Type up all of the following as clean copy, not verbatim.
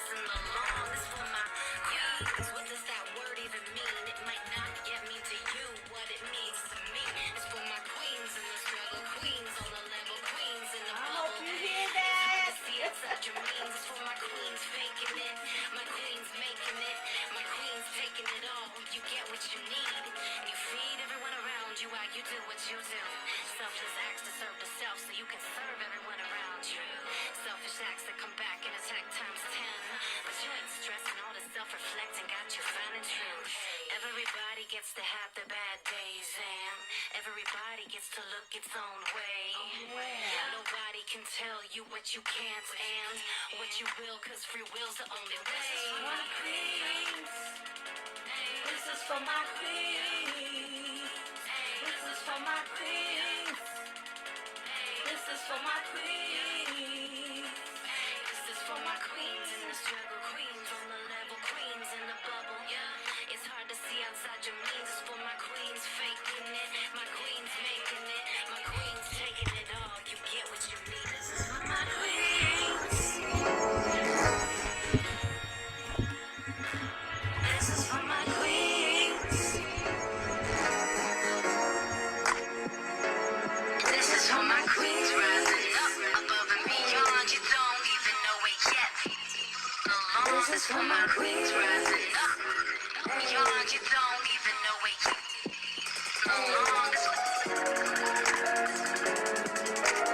listen along. This for my queens. What does that word even mean? It might not yet mean to you what it means to me. It's for my queens in the struggle, queens on the level, queens in the bubble. You hear that? See outside your means. It's for my queens faking it, my queens making it, my queens taking it all. You get what you need. You feed everyone around you while you do what you do. Selfless acts to serve the self so you can serve everyone around you. Selfish acts that come back and attack times 10. But you ain't stressing, all the self-reflecting got you finding truth. Everybody gets to have their bad days and everybody gets to look its own way. Nobody can tell you what you can't and what you will, cause free will's the only way. My queens. This is for my queens. This is for my queens. This is for my queens. This is for my queens in the struggle, queens on the level, queens in the bubble. Yeah, it's hard to see outside your means. It's for my queens faking it, my queens making it, my queens taking it all. You get what you need. This is for my queens. This is for my queens. This is for my queens rising up above and beyond. You don't even know it yet. This is for my queens rising up beyond. You don't even know it yet.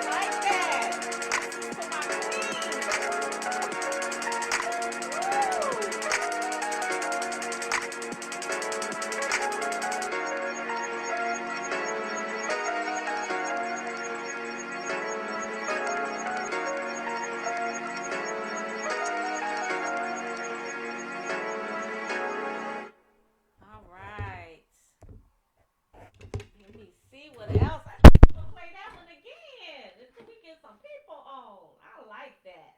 Like that. This is for my All right. Let me see what else. I think we'll play that one again until we get some people on. I like that.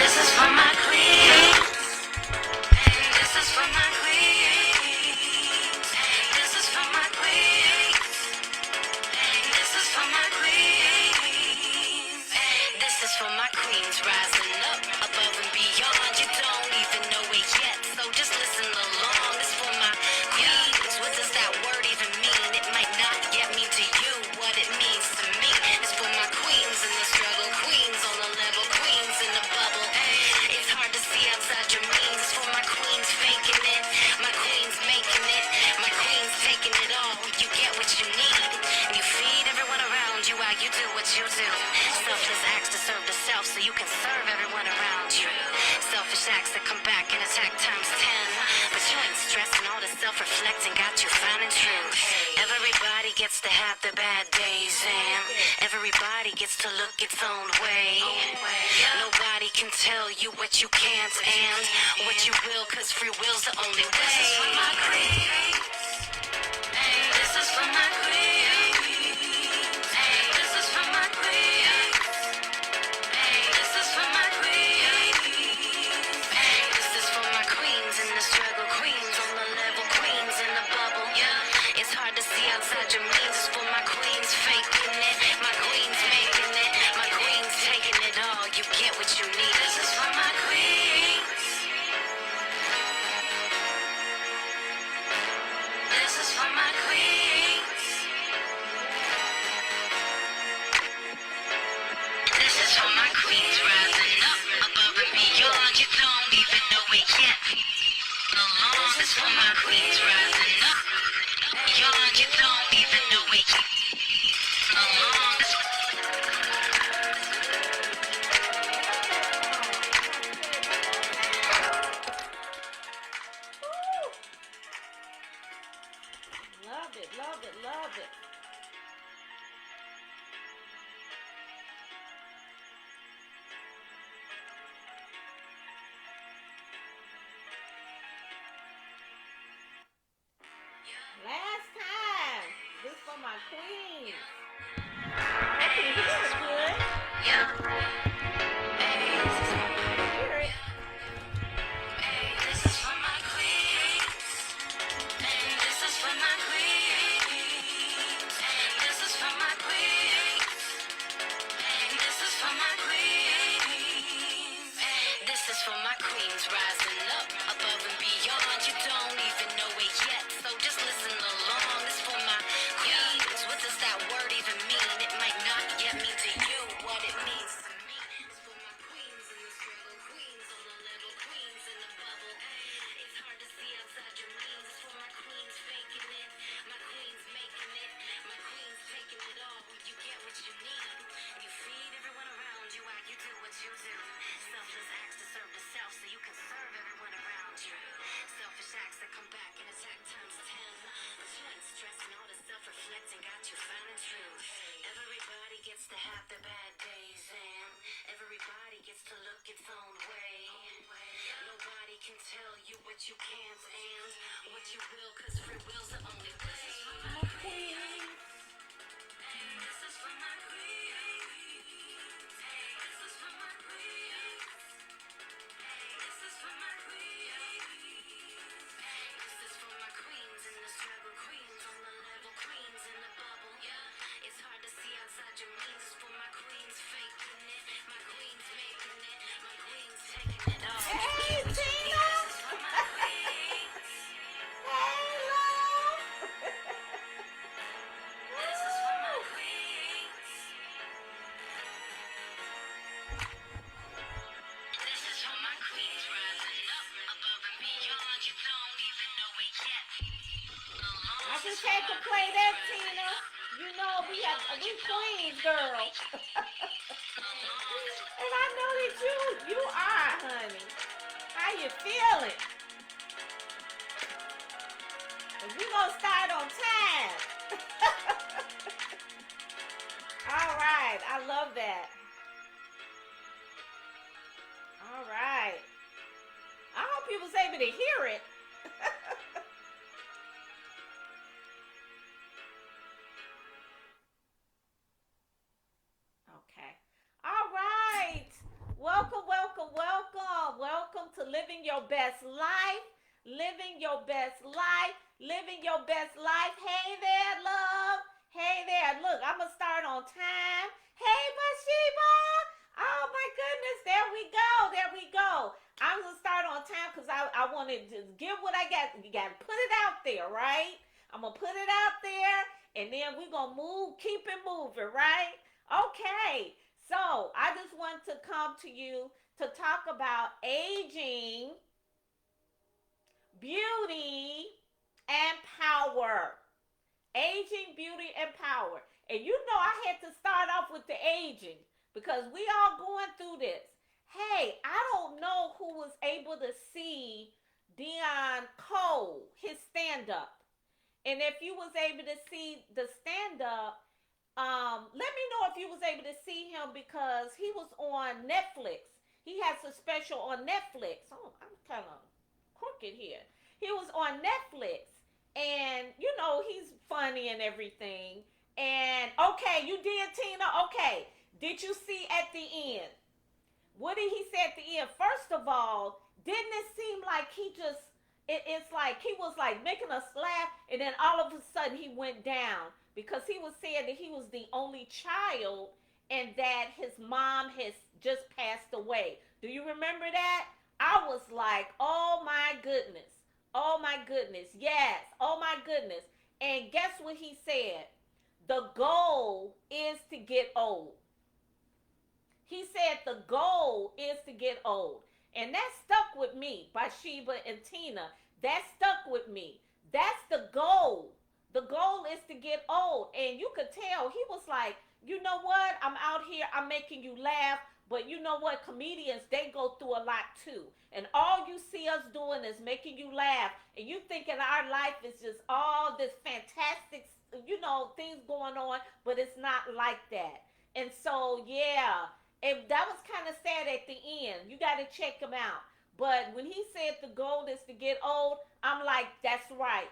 This is for my queens. This is for my queens. This is for my queens. This is for my queens. This is for my queens rising up above and beyond. You don't even know it yet, so just listen along. This for my queens. What does that word even mean? It might not yet mean to you what it means to me. It's for my queens in the struggle, queens on the level, queens in the bubble. It's hard to see outside your means. It's for my queens faking it, my queens making it, my queens taking it all. You get what you need. You feed everyone around you while you do what you do. Selfless acts to serve the self so you can serve everyone around you. Selfish acts that come back and attack times 10. But you ain't stressing, all the self-reflecting got you finding truth. Everybody gets to have their bad days and everybody gets to look its own way. Nobody can tell you what you can't and what you will, cause free will's the only way. This is for my queens. This is for my queens. This is for my queens. This is for my queens. This is for my queens in the struggle, queens on the level, queens in the bubble. Yeah, it's hard to see outside your means. It's for my queens faking it, my queens making it, my queens taking it all. You get what you need. This is for my queens. This is for my queens. This is for my queens rising up above and beyond. You don't even know it yet. This is for my queens rising up beyond. You don't even know it yet. Love it, love it, love it. Last time. This for my queens. I can hear it good. Yeah. Hear it. have their bad days, and everybody gets to look its own way. Nobody can tell you what you can't and what you will, cause free will's the only way. My queen. This is for my queen. This is for my queen. This is for my queen. This is for my queens in the struggle, queens on the level, queens in the bubble. Yeah, it's hard to see outside your means. It's for my queens faking it, my queens making it, my queens taking it all. Hey, Tina. This is for my queens. Hey, love. This is for my queens. This is for my queens rising up above and beyond. You don't even know it yet. I just had to play that, Tina. You know we queens, girl. And I know that you are, honey. How you feeling? We gonna start on time. All right, I love that. All right. I hope you was able to hear it. Okay. All right. Welcome, welcome, welcome. Welcome to Living Your Best Life. Living Your Best Life. Living Your Best Life. Hey there, love. Hey there. Look, I'm going to start on time. Hey, Bathsheba. Oh, my goodness. There we go. There we go. I'm going to start on time because I want to just give what I got. You got to put it out there, right? I'm going to put it out there, and then we're going to move, keep it moving, right? Okay, so I just want to come to you to talk about aging, beauty, and power. Aging, beauty, and power. And you know I had to start off with the aging because we all going through this. Hey, I don't know who was able to see Dion Cole, his stand-up. And if you was able to see the stand-up, let me know if you was able to see him because he was on Netflix. He has a special on Netflix. Oh, I'm kind of crooked here. He was on Netflix, and you know he's funny and everything. And okay, you did, Tina. Okay, did you see at the end? What did he say at the end? First of all, didn't it seem like he just it's like he was like making us laugh, and then all of a sudden he went down because he was saying that he was the only child and that his mom has just passed away. Do you remember that? I was like, oh my goodness. Oh my goodness. Yes. Oh my goodness. And guess what he said? The goal is to get old. He said the goal is to get old. And that stuck with me, Bathsheba and Tina. That stuck with me. That's the goal. The goal is to get old. And you could tell he was like, you know what? I'm out here. I'm making you laugh. But you know what? Comedians, they go through a lot too. And all you see us doing is making you laugh. And you thinking our life is just all this fantastic, you know, things going on. But it's not like that. And so, yeah. And that was kind of sad at the end. You got to check him out. But when he said the goal is to get old, I'm like, that's right.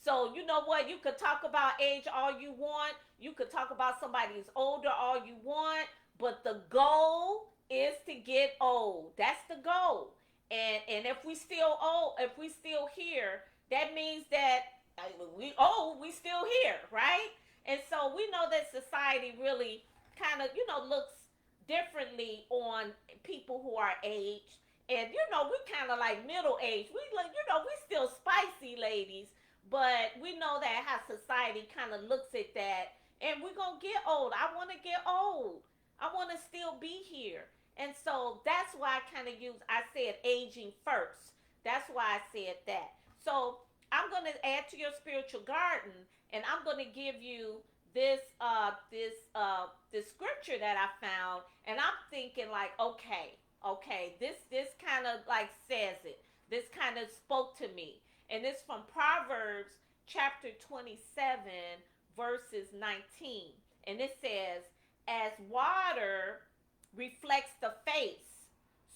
So you know what? You could talk about age all you want. You could talk about somebody who's older all you want. But the goal is to get old. That's the goal. And if we still old, if we still here, that means that we old, we still here, right? And so we know that society really kind of, you know, looks differently on people who are aged. And you know, we kind of like middle age. We like, you know, we still spicy ladies, but we know that how society kind of looks at that. And we're gonna get old. I want to get old. I want to still be here. And so that's why I kind of I said aging first. That's why I said that. So I'm going to add to your spiritual garden, and I'm going to give you this scripture that I found, and I'm thinking like, okay, this kind of like says it. This kind of spoke to me, and it's from Proverbs chapter 27, verses 19, and it says, as water reflects the face,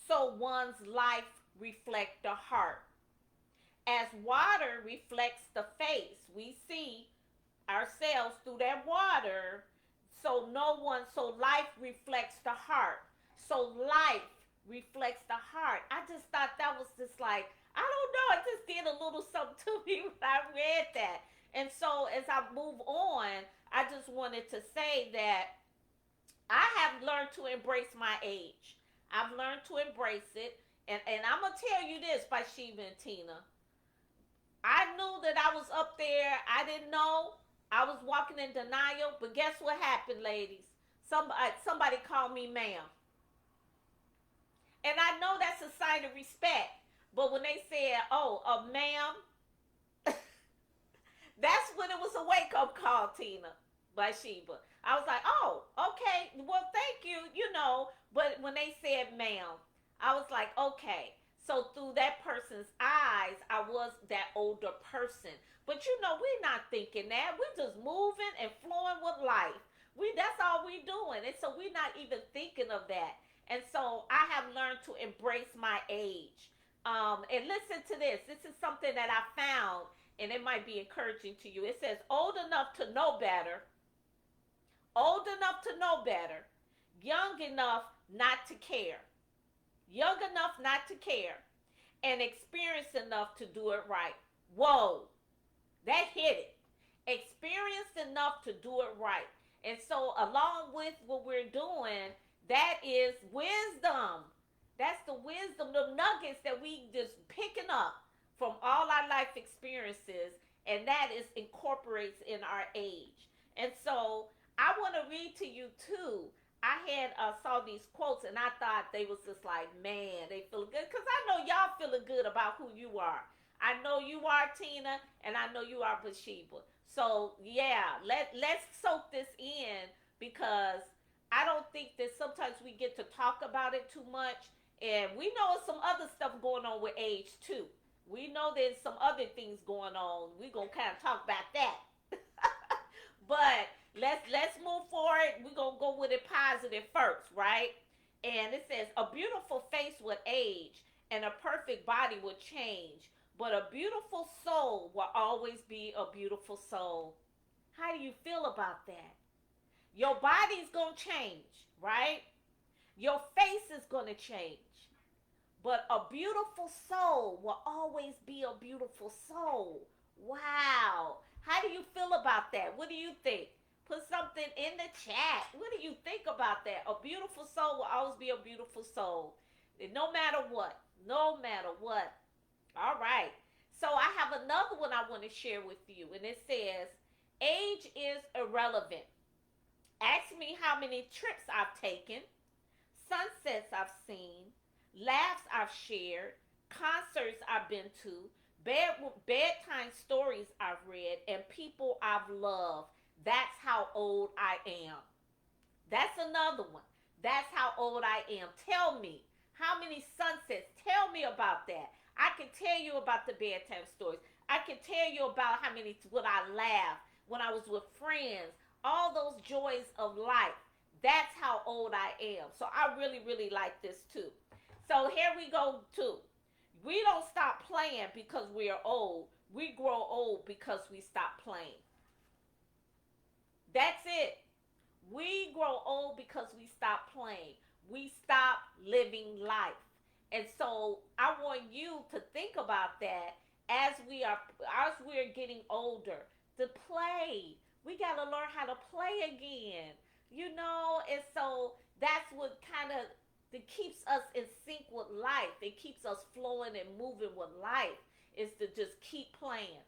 so one's life reflects the heart. As water reflects the face, we see ourselves through that water. So life reflects the heart. So life reflects the heart. I just thought that was just like, I don't know, it just did a little something to me when I read that. And so as I move on, I just wanted to say that I have learned to embrace my age. I've learned to embrace it. And I'm going to tell you this, by Shiva and Tina. I knew that I was up there. I didn't know. I was walking in denial. But guess what happened, ladies? Somebody called me ma'am. And I know that's a sign of respect. But when they said, oh, ma'am, that's when it was a wake-up call, Tina, by Sheba. I was like, oh, okay, well, thank you, But when they said ma'am, I was like, okay. So through that person's eyes, I was that older person. But we're not thinking that. We're just moving and flowing with life. That's all we're doing. And so we're not even thinking of that. And so I have learned to embrace my age. And listen to this. This is something that I found, and it might be encouraging to you. It says, old enough to know better, young enough not to care, young enough not to care, and experienced enough to do it right. Whoa, that hit it. Experienced enough to do it right. And so along with what we're doing, that is wisdom. That's the wisdom, the nuggets that we just picking up from all our life experiences, and that is incorporates in our age. And so I want to read to you too. I had saw these quotes, and I thought they was just like, man, they feel good, because I know y'all feeling good about who you are. I know you are, Tina, and I know you are, Bathsheba. So yeah, let's soak this in, because I don't think that sometimes we get to talk about it too much, and we know some other stuff going on with age too. We know there's some other things going on. We're gonna kind of talk about that. But let's move forward. We're gonna go with it positive first, right? And it says, a beautiful face would age and a perfect body would change, but a beautiful soul will always be a beautiful soul. How do you feel about that? Your body's gonna change, right? Your face is gonna change. But a beautiful soul will always be a beautiful soul. Wow. How do you feel about that? What do you think? Put something in the chat. What do you think about that? A beautiful soul will always be a beautiful soul. No matter what. No matter what. All right. So I have another one I want to share with you. And it says, age is irrelevant. Ask me how many trips I've taken, sunsets I've seen, laughs I've shared, concerts I've been to, bedtime stories I've read, and people I've loved. That's how old I am. That's another one. That's how old I am. Tell me, how many sunsets? Tell me about that. I can tell you about the bedtime stories. I can tell you about what I laughed when I was with friends. All those joys of life. That's how old I am. So I really, really like this too. So here we go too. We don't stop playing because we are old. We grow old because we stop playing. That's it. We grow old because we stop playing. We stop living life. And so I want you to think about that as we're getting older, to play. We got to learn how to play again. And so that's what kind of that keeps us in sync with life. It keeps us flowing and moving with life, is to just keep playing.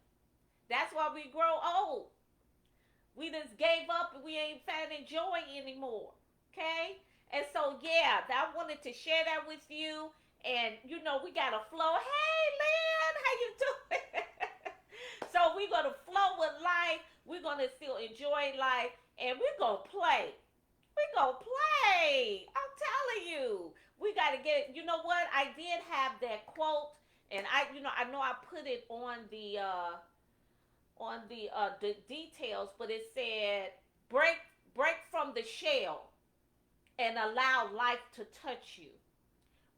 That's why we grow old. We just gave up and we ain't finding joy anymore. Okay? And so, yeah, I wanted to share that with you. And, we got to flow. Hey, Lynn, how you doing? So we're going to flow with life. We're going to still enjoy life. And we're going to play. We're going to play. I'm telling you. We got to get, you know what? I did have that quote. And I know I put it on the details, but it said, break from the shell. and allow life to touch you.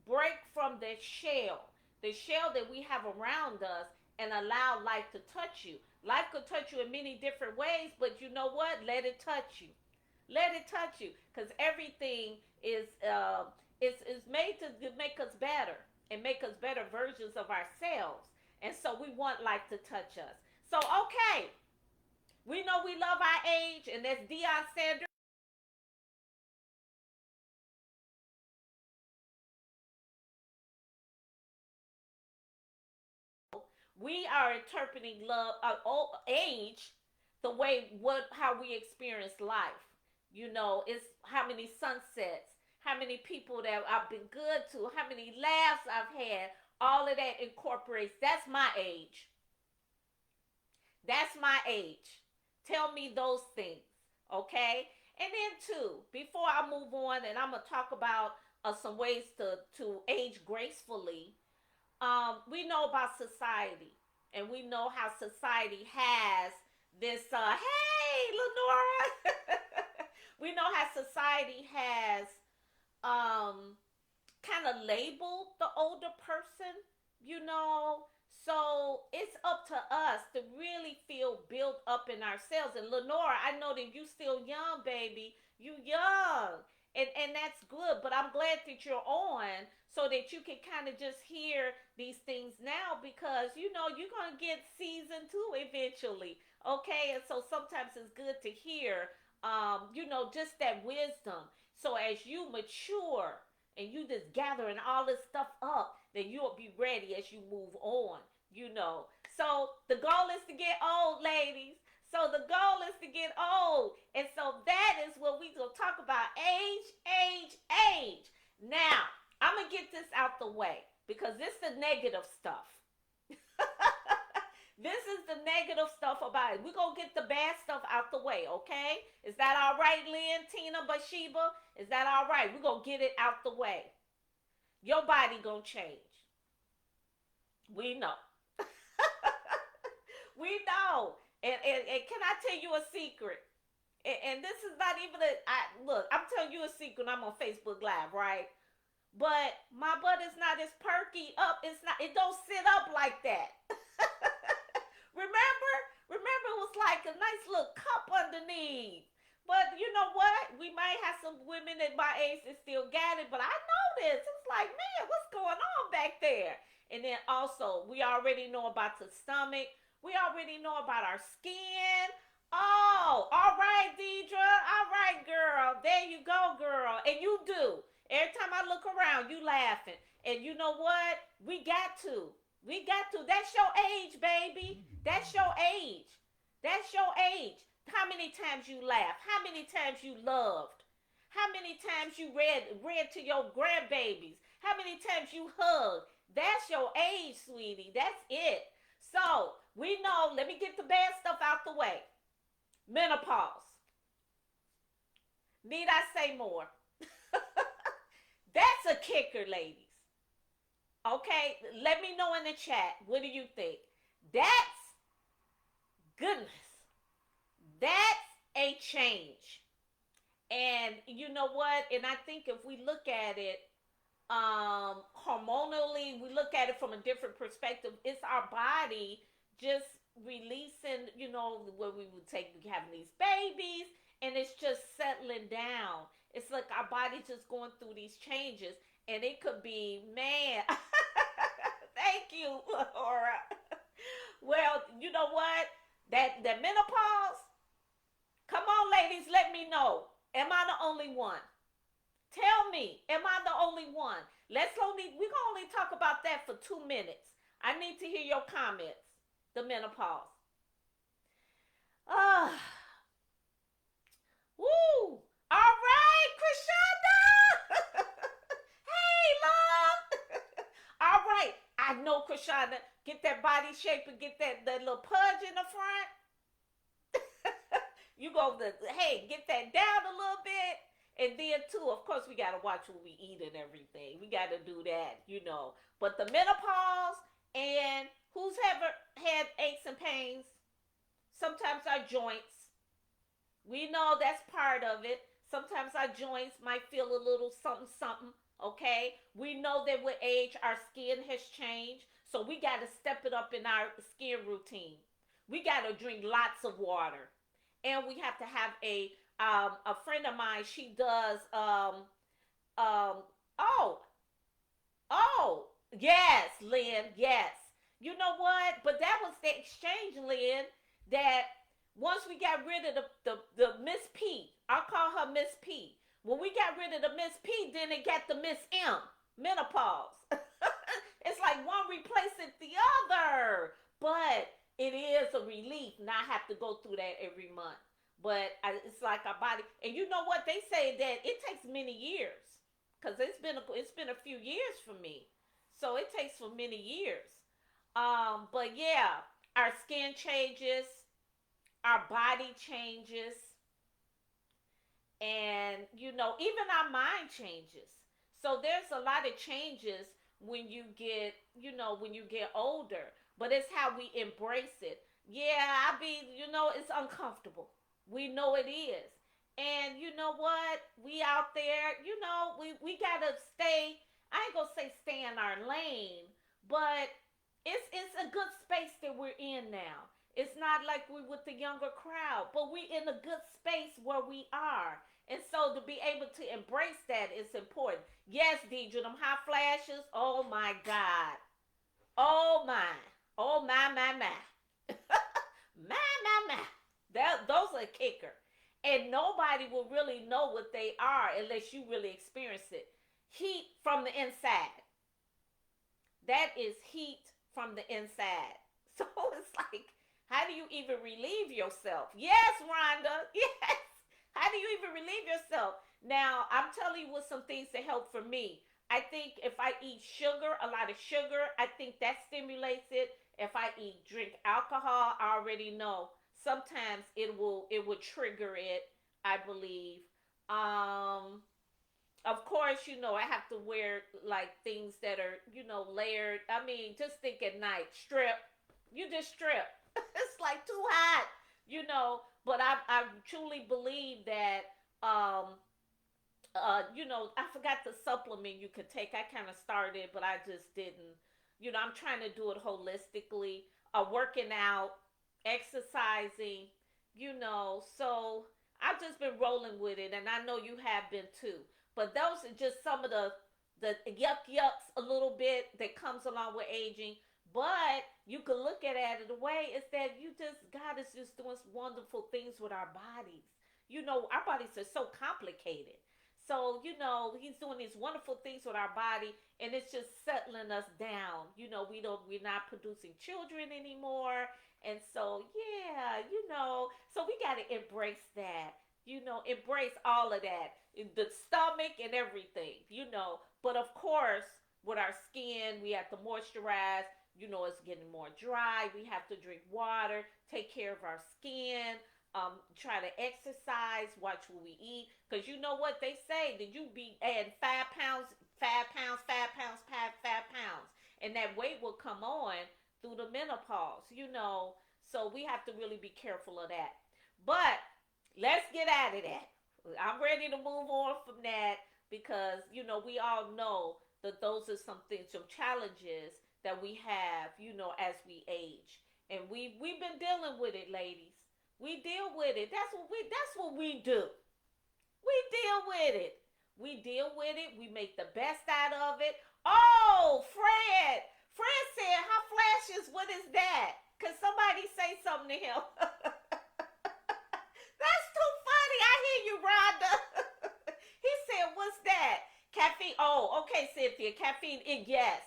Break from the shell that we have around us, and allow life to touch you. Life could touch you in many different ways, but you know what? Let it touch you. Let it touch you, because everything is made to make us better and make us better versions of ourselves. And so we want life to touch us. So okay, we know we love our age, and that's Deion Sanders. We are interpreting love, age, the way what how we experience life. You know, it's how many sunsets, how many people that I've been good to, how many laughs I've had. All of that incorporates. That's my age. That's my age. Tell me those things, okay? And then too, before I move on, and I'm gonna talk about some ways to age gracefully. We know about society, and we know how society has this. Hey, Lenora. We know how society has kind of labeled the older person, you know. So it's up to us to really feel built up in ourselves. And Lenora, I know that you still young, baby. You young. And that's good. But I'm glad that you're on so that you can kind of just hear these things now, because you know you're gonna get season two eventually. Okay, and so sometimes it's good to hear you know, just that wisdom. So as you mature and you just gathering all this stuff up, then you'll be ready as you move on, you know. So the goal is to get old, ladies. So the goal is to get old. And so that is what we gonna talk about. Age. Now, I'm gonna get this out the way because this is the negative stuff. This is the negative stuff about it. We're going to get the bad stuff out the way, okay? Is that all right, Lynn, Tina, Bathsheba? Is that all right? We're going to get it out the way. Your body going to change. We know. We know. And can I tell you a secret? And this is not even look, I'm telling you a secret. I'm on Facebook Live, right? But my butt is not as perky up. It don't sit up like that. Remember? Remember it was like a nice little cup underneath. But you know what? We might have some women at my age that still got it, but I know this. It's like, man, what's going on back there? And then also, we already know about the stomach. We already know about our skin. Oh, all right, Deidre. All right, girl. There you go, girl. And you do. Every time I look around, you laughing. And you know what? We got to. We got to. That's your age, baby. That's your age. That's your age. How many times you laughed? How many times you loved? How many times you read to your grandbabies? How many times you hugged? That's your age, sweetie. That's it. So we know. Let me get the bad stuff out the way. Menopause. Need I say more? That's a kicker, ladies. Okay, let me know in the chat. What do you think? That's goodness. That's a change. And you know what? And I think if we look at it hormonally, we look at it from a different perspective. It's our body just releasing, you know, when we would take having these babies, and it's just settling down. It's like our body's just going through these changes, and it could be, man. Thank you, Laura. Well, you know what? That menopause. Come on, ladies, let me know. Am I the only one? Tell me, am I the only one? We can only talk about that for 2 minutes. I need to hear your comments. The menopause. Ah, woo! All right, Krishanda. Hey, love. All right, I know, Krishanda. Get that body shape and get that little pudge in the front. You go to, hey, get that down a little bit. And then too, of course, we gotta watch what we eat and everything. We gotta do that, you know. But the menopause, and who's ever had aches and pains? Sometimes our joints. We know that's part of it. Sometimes our joints might feel a little something, something. Okay, we know that with age, our skin has changed, so we got to step it up in our skin routine. We got to drink lots of water, and we have to have a friend of mine. She does um oh oh yes, Lynn, yes. You know what? But that was the exchange, Lynn. That once we got rid of the Miss P, I'll call her Miss P. When we got rid of the Miss P, then it got the Miss M, menopause. It's like one replacing the other. But it is a relief not have to go through that every month. But it's like our body, and you know what they say that it takes many years, because it's been a few years for me, so it takes for many years. But yeah, our skin changes, our body changes, and even our mind changes. So there's a lot of changes when you get older, but it's how we embrace it. Yeah, it's uncomfortable. We know it is. And you know what? We out there, we gotta stay. I ain't gonna say stay in our lane, but it's a good space that we're in now. It's not like we're with the younger crowd, but we in a good space where we are. And so to be able to embrace that is important. Yes, Deidre, them hot flashes, oh my God. Oh my. Oh my. My. Those are a kicker. And nobody will really know what they are unless you really experience it. Heat from the inside. That is heat from the inside. So it's like, how do you even relieve yourself? Yes, Rhonda. Yes. How do you even relieve yourself? Now, I'm telling you what some things that help for me. I think if I eat sugar, a lot of sugar, I think that stimulates it. If I drink alcohol, I already know. Sometimes it will trigger it, I believe. Um of course, I have to wear like things that are, layered. I mean, just think at night, strip. You just strip. It's like too hot, But I truly believe that I forgot the supplement you could take. I kind of started, but I just didn't. I'm trying to do it holistically. Working out, exercising, So I've just been rolling with it, and I know you have been too. But those are just some of the yucks a little bit that comes along with aging. But you can look at it the way is that God is just doing wonderful things with our bodies. Our bodies are so complicated. So, he's doing these wonderful things with our body, and it's just settling us down. We're not producing children anymore. And so, yeah, so we got to embrace that, embrace all of that, the stomach and everything, But of course, with our skin, we have to moisturize. It's getting more dry. We have to drink water, take care of our skin, try to exercise, watch what we eat. Because you know what they say, that you be adding 5 pounds, 5 pounds, 5 pounds, 5 pounds. And that weight will come on through the menopause. So we have to really be careful of that. But let's get out of that. I'm ready to move on from that because, we all know that those are some things, some challenges that we have, as we age. And we've been dealing with it, ladies. We deal with it. That's what we do. We deal with it. We deal with it. We make the best out of it. Oh, Fred. Fred said, "Hot flashes, what is that?" Could somebody say something to him? That's too funny. I hear you, Rhonda. He said, "What's that?" Caffeine. Oh, okay, Cynthia. Caffeine. Yes.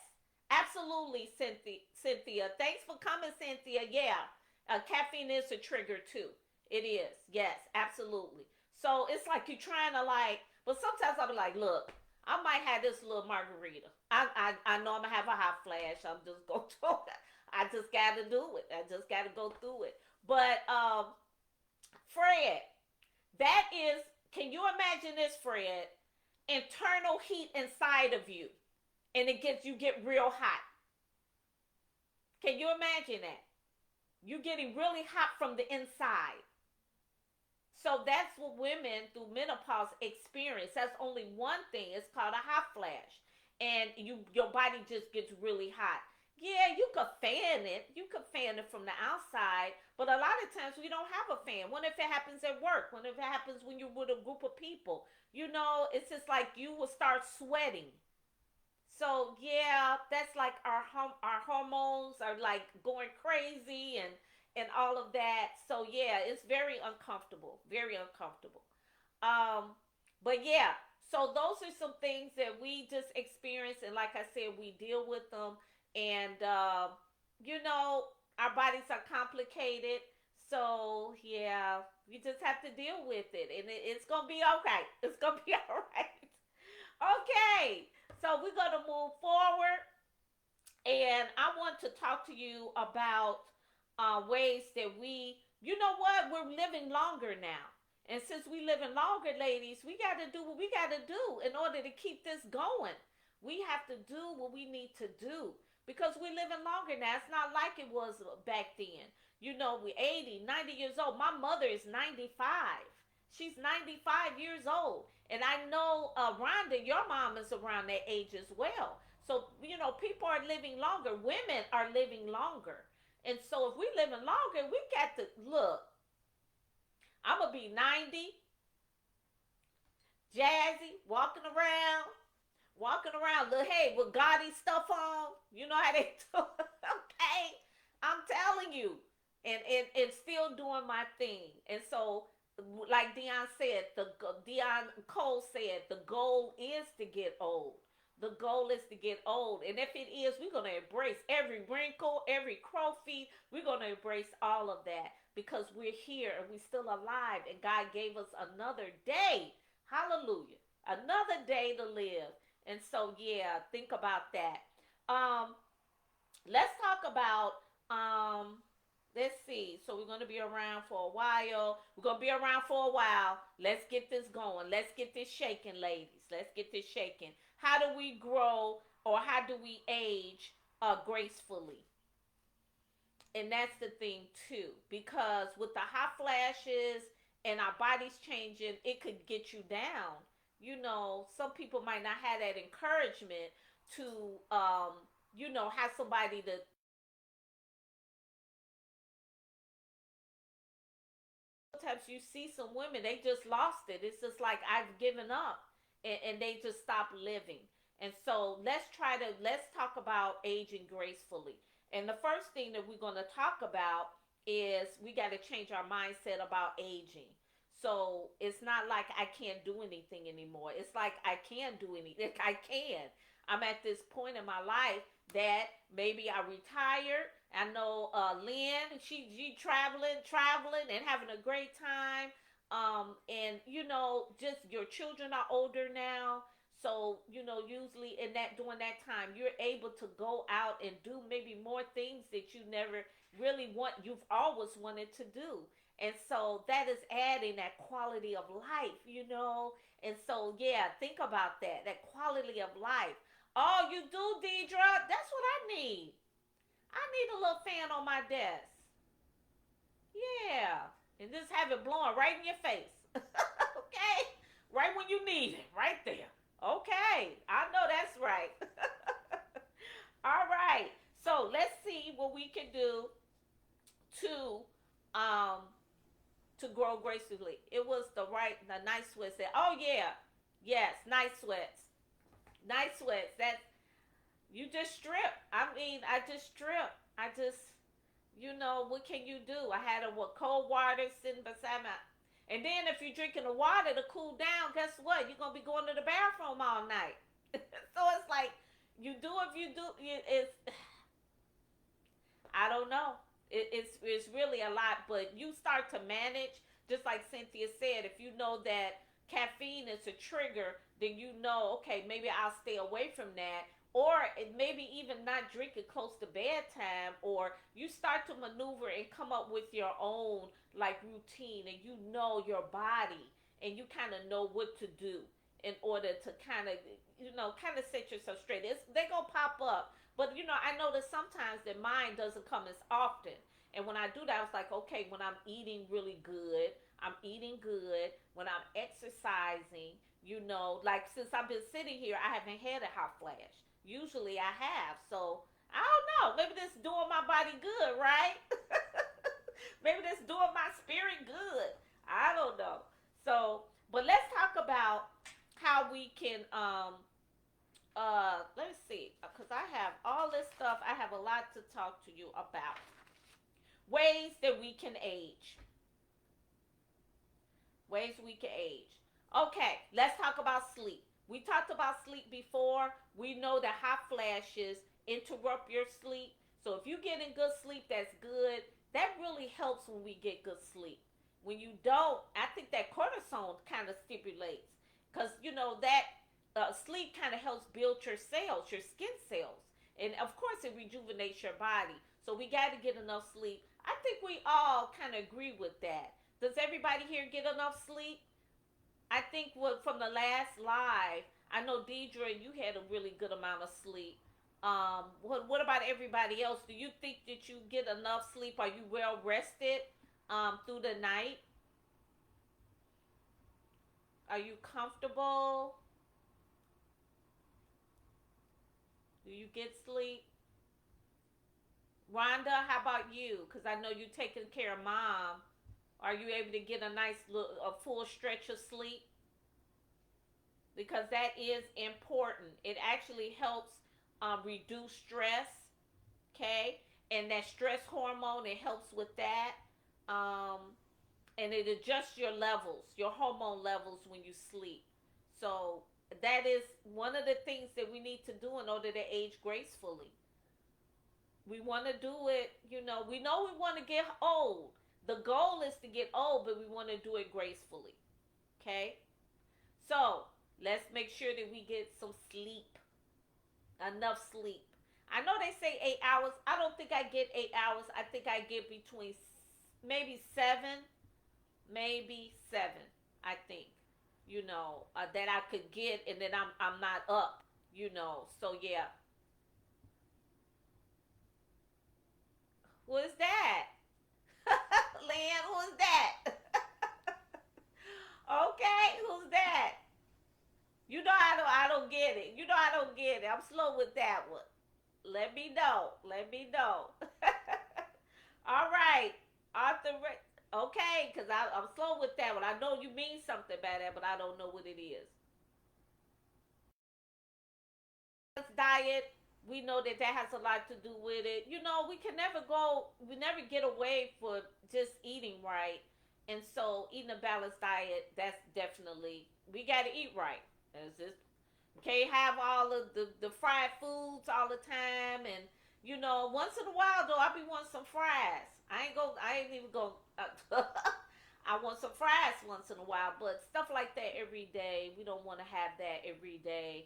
Absolutely, Cynthia. Thanks for coming, Cynthia. Yeah. Caffeine is a trigger too. It is. Yes, absolutely. So it's like you're trying to but sometimes I'll be like, look, I might have this little margarita. I know I'm gonna have a hot flash. I'm just going to. I just got to do it. I just got to go through it. But Fred, that is. Can you imagine this, Fred? Internal heat inside of you, and you get real hot. Can you imagine that? You're getting really hot from the inside. So that's what women through menopause experience. That's only one thing. It's called a hot flash. And your body just gets really hot. Yeah, you could fan it. You could fan it from the outside, but a lot of times we don't have a fan. What if it happens at work? What if it happens when you're with a group of people? It's just like you will start sweating. So yeah, that's like our hormones are like going crazy and all of that. So yeah, it's very uncomfortable, very uncomfortable. Um, but yeah, so those are some things that we just experience, and like I said, we deal with them, and you know, our bodies are complicated. So yeah, we just have to deal with it, and it's gonna be okay. It's gonna be all right. Okay, so we're gonna move forward, and I want to talk to you about ways that you know what, we're living longer now. And since we living longer, ladies, we got to do what we got to do in order to keep this going. We have to do what we need to do because we're living longer now. It's not like it was back then. We're 80, 90 years old. My mother is 95. She's 95 years old. And I know, Rhonda, your mom is around that age as well. So, people are living longer. Women are living longer. And so if we living longer, we got to look. I'm going to be 90, jazzy, walking around, look, hey, with gaudy stuff on. You know how they do it, okay? I'm telling you. And still doing my thing. And so, like Dion Cole said, the goal is to get old. The goal is to get old. And if it is, we're going to embrace every wrinkle, every crow feet. We're going to embrace all of that because we're here and we're still alive. And God gave us another day. Hallelujah. Another day to live. And so, yeah, think about that. Um, let's talk about, let's see. So we're going to be around for a while. We're going to be around for a while. Let's get this going. Let's get this shaking, ladies. Let's get this shaking. How do we grow, or how do we age gracefully? And that's the thing too, because with the hot flashes and our bodies changing, it could get you down. Some people might not have that encouragement to, have somebody to. Sometimes you see some women, they just lost it. It's just like, I've given up, and they just stop living. And so let's talk about aging gracefully. And the first thing that we're going to talk about is we got to change our mindset about aging. So it's not like I can't do anything anymore. It's like I can do anything. I can. I'm at this point in my life that maybe I retired. I know, Lynn, she traveling and having a great time. And just your children are older now. So, usually during that time, you're able to go out and do maybe more things that you've always wanted to do. And so that is adding that quality of life. And so, yeah, think about that quality of life. Oh, you do, Deidre? That's what I need. I need a little fan on my desk. Yeah. And just have it blowing right in your face. Okay? Right when you need it. Right there. Okay. I know that's right. All right. So let's see what we can do to um to grow gracefully. It was the nice sweats that, oh yeah. Yes, nice sweats. Nice sweats. That's, you just strip. I mean, I just strip. I just, what can you do? I had cold water sitting beside my. And then if you're drinking the water to cool down, guess what? You're gonna be going to the bathroom all night. So it's like, you do if you do. It's, I don't know. It's really a lot, but you start to manage. Just like Cynthia said, if you know that caffeine is a trigger, then okay, maybe I'll stay away from that. Or maybe even not drink it close to bedtime, or you start to maneuver and come up with your own like routine, and your body, and you kind of know what to do in order to kind of set yourself straight. They gonna pop up, but I know that sometimes that mine doesn't come as often, And when I do that, I was like, okay, when I'm eating really good, I'm eating good. When I'm exercising, like since I've been sitting here, I haven't had a hot flash. Usually I have. So I don't know. Maybe this is doing my body good, right? Maybe this is doing my spirit good. I don't know. So, but let's talk about how we can let's see, because I have all this stuff. I have a lot to talk to you about. Ways that we can age. Ways we can age. Okay, let's talk about sleep. We talked about sleep before. We know that hot flashes interrupt your sleep. So if you're getting good sleep, that's good. That really helps when we get good sleep. When you don't, I think that cortisol kind of stimulates because that sleep kind of helps build your cells, your skin cells, and of course it rejuvenates your body. So we got to get enough sleep. I think we all kind of agree with that. Does everybody here get enough sleep? I think from the last live, I know Deidre, you had a really good amount of sleep. What about everybody else? Do you think that you get enough sleep? Are you well rested through the night? Are you comfortable? Do you get sleep? Rhonda, how about you? Because I know you're taking care of mom. Are you able to get a nice a full stretch of sleep? Because that is important. It actually helps reduce stress, okay? And that stress hormone, it helps with that. Um, and it adjusts your levels, your hormone levels when you sleep. So that is one of the things that we need to do in order to age gracefully. We want to do it, we know we want to get old. The goal is to get old, but we want to do it gracefully. Okay? So, let's make sure that we get some sleep. Enough sleep. I know they say 8 hours. I don't think I get 8 hours. I think I get between maybe seven. Maybe seven, I think. That I could get, and then I'm not up. So yeah. Who is that? Lynn, who's that? Okay, who's that? I don't get it. I don't get it. I'm slow with that one. Let me know. Let me know. All right, Arthur. Okay, because I'm slow with that one. I know you mean something by that, but I don't know what it is. Diet. We know that has a lot to do with it. We never get away for just eating right. And so eating a balanced diet, that's definitely, we got to eat right. That's just, you can't have all of the fried foods all the time. And, once in a while, though, I be wanting some fries. I ain't even going, I want some fries once in a while, but stuff like that every day, we don't want to have that every day.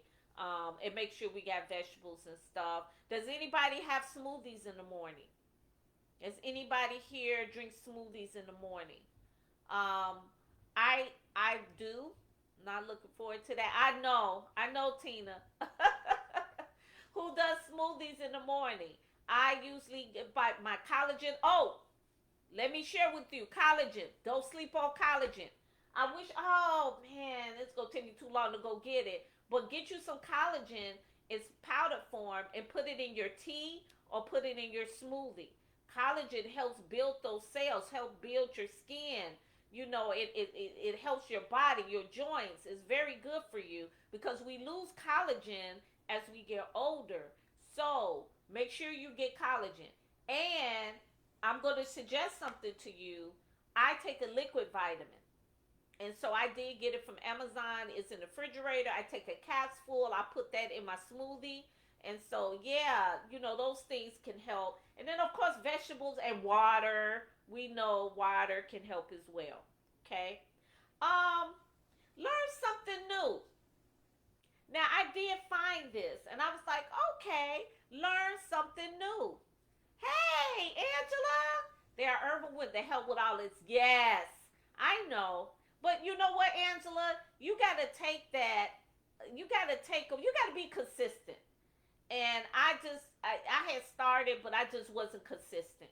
And make sure we got vegetables and stuff. Does anybody have smoothies in the morning? Does anybody here drink smoothies in the morning? Um, I do. Not looking forward to that. I know Tina, who does smoothies in the morning. I usually buy my collagen. Oh, let me share with you collagen. Don't sleep on collagen. I wish. Oh man, it's gonna take me too long to go get it. But get you some collagen. It's powdered form and put it in your tea or put it in your smoothie. Collagen helps build those cells, help build your skin. It helps your body, your joints. It's very good for you because we lose collagen as we get older. So make sure you get collagen. And I'm going to suggest something to you. I take a liquid vitamin. And so I did get it from Amazon. It's in the refrigerator. I take a capsule. I put that in my smoothie. And so, yeah, those things can help. And then, of course, vegetables and water. We know water can help as well. Okay? Learn something new. Now, I did find this. And I was like, okay, learn something new. Hey, Angela. They are herbal with the help with all this. Yes, I know. But you know what, Angela? You got to take that. You got to take them. You got to be consistent. And I had started, but I just wasn't consistent.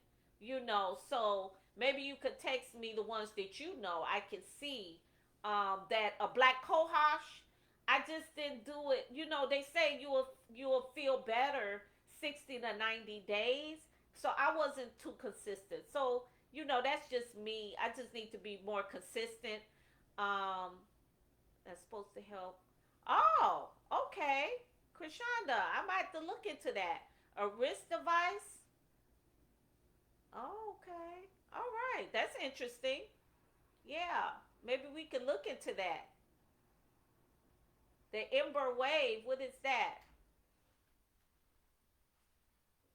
So maybe you could text me the ones that I can see. That a black cohosh, I just didn't do it. They say you will feel better 60 to 90 days. So I wasn't too consistent. So that's just me. I just need to be more consistent. Um, that's supposed to help. Oh, okay, Krishanda, I might have to look into that. A wrist device. Oh, okay. All right. That's interesting. Yeah. Maybe we can look into that. The Ember Wave. What is that?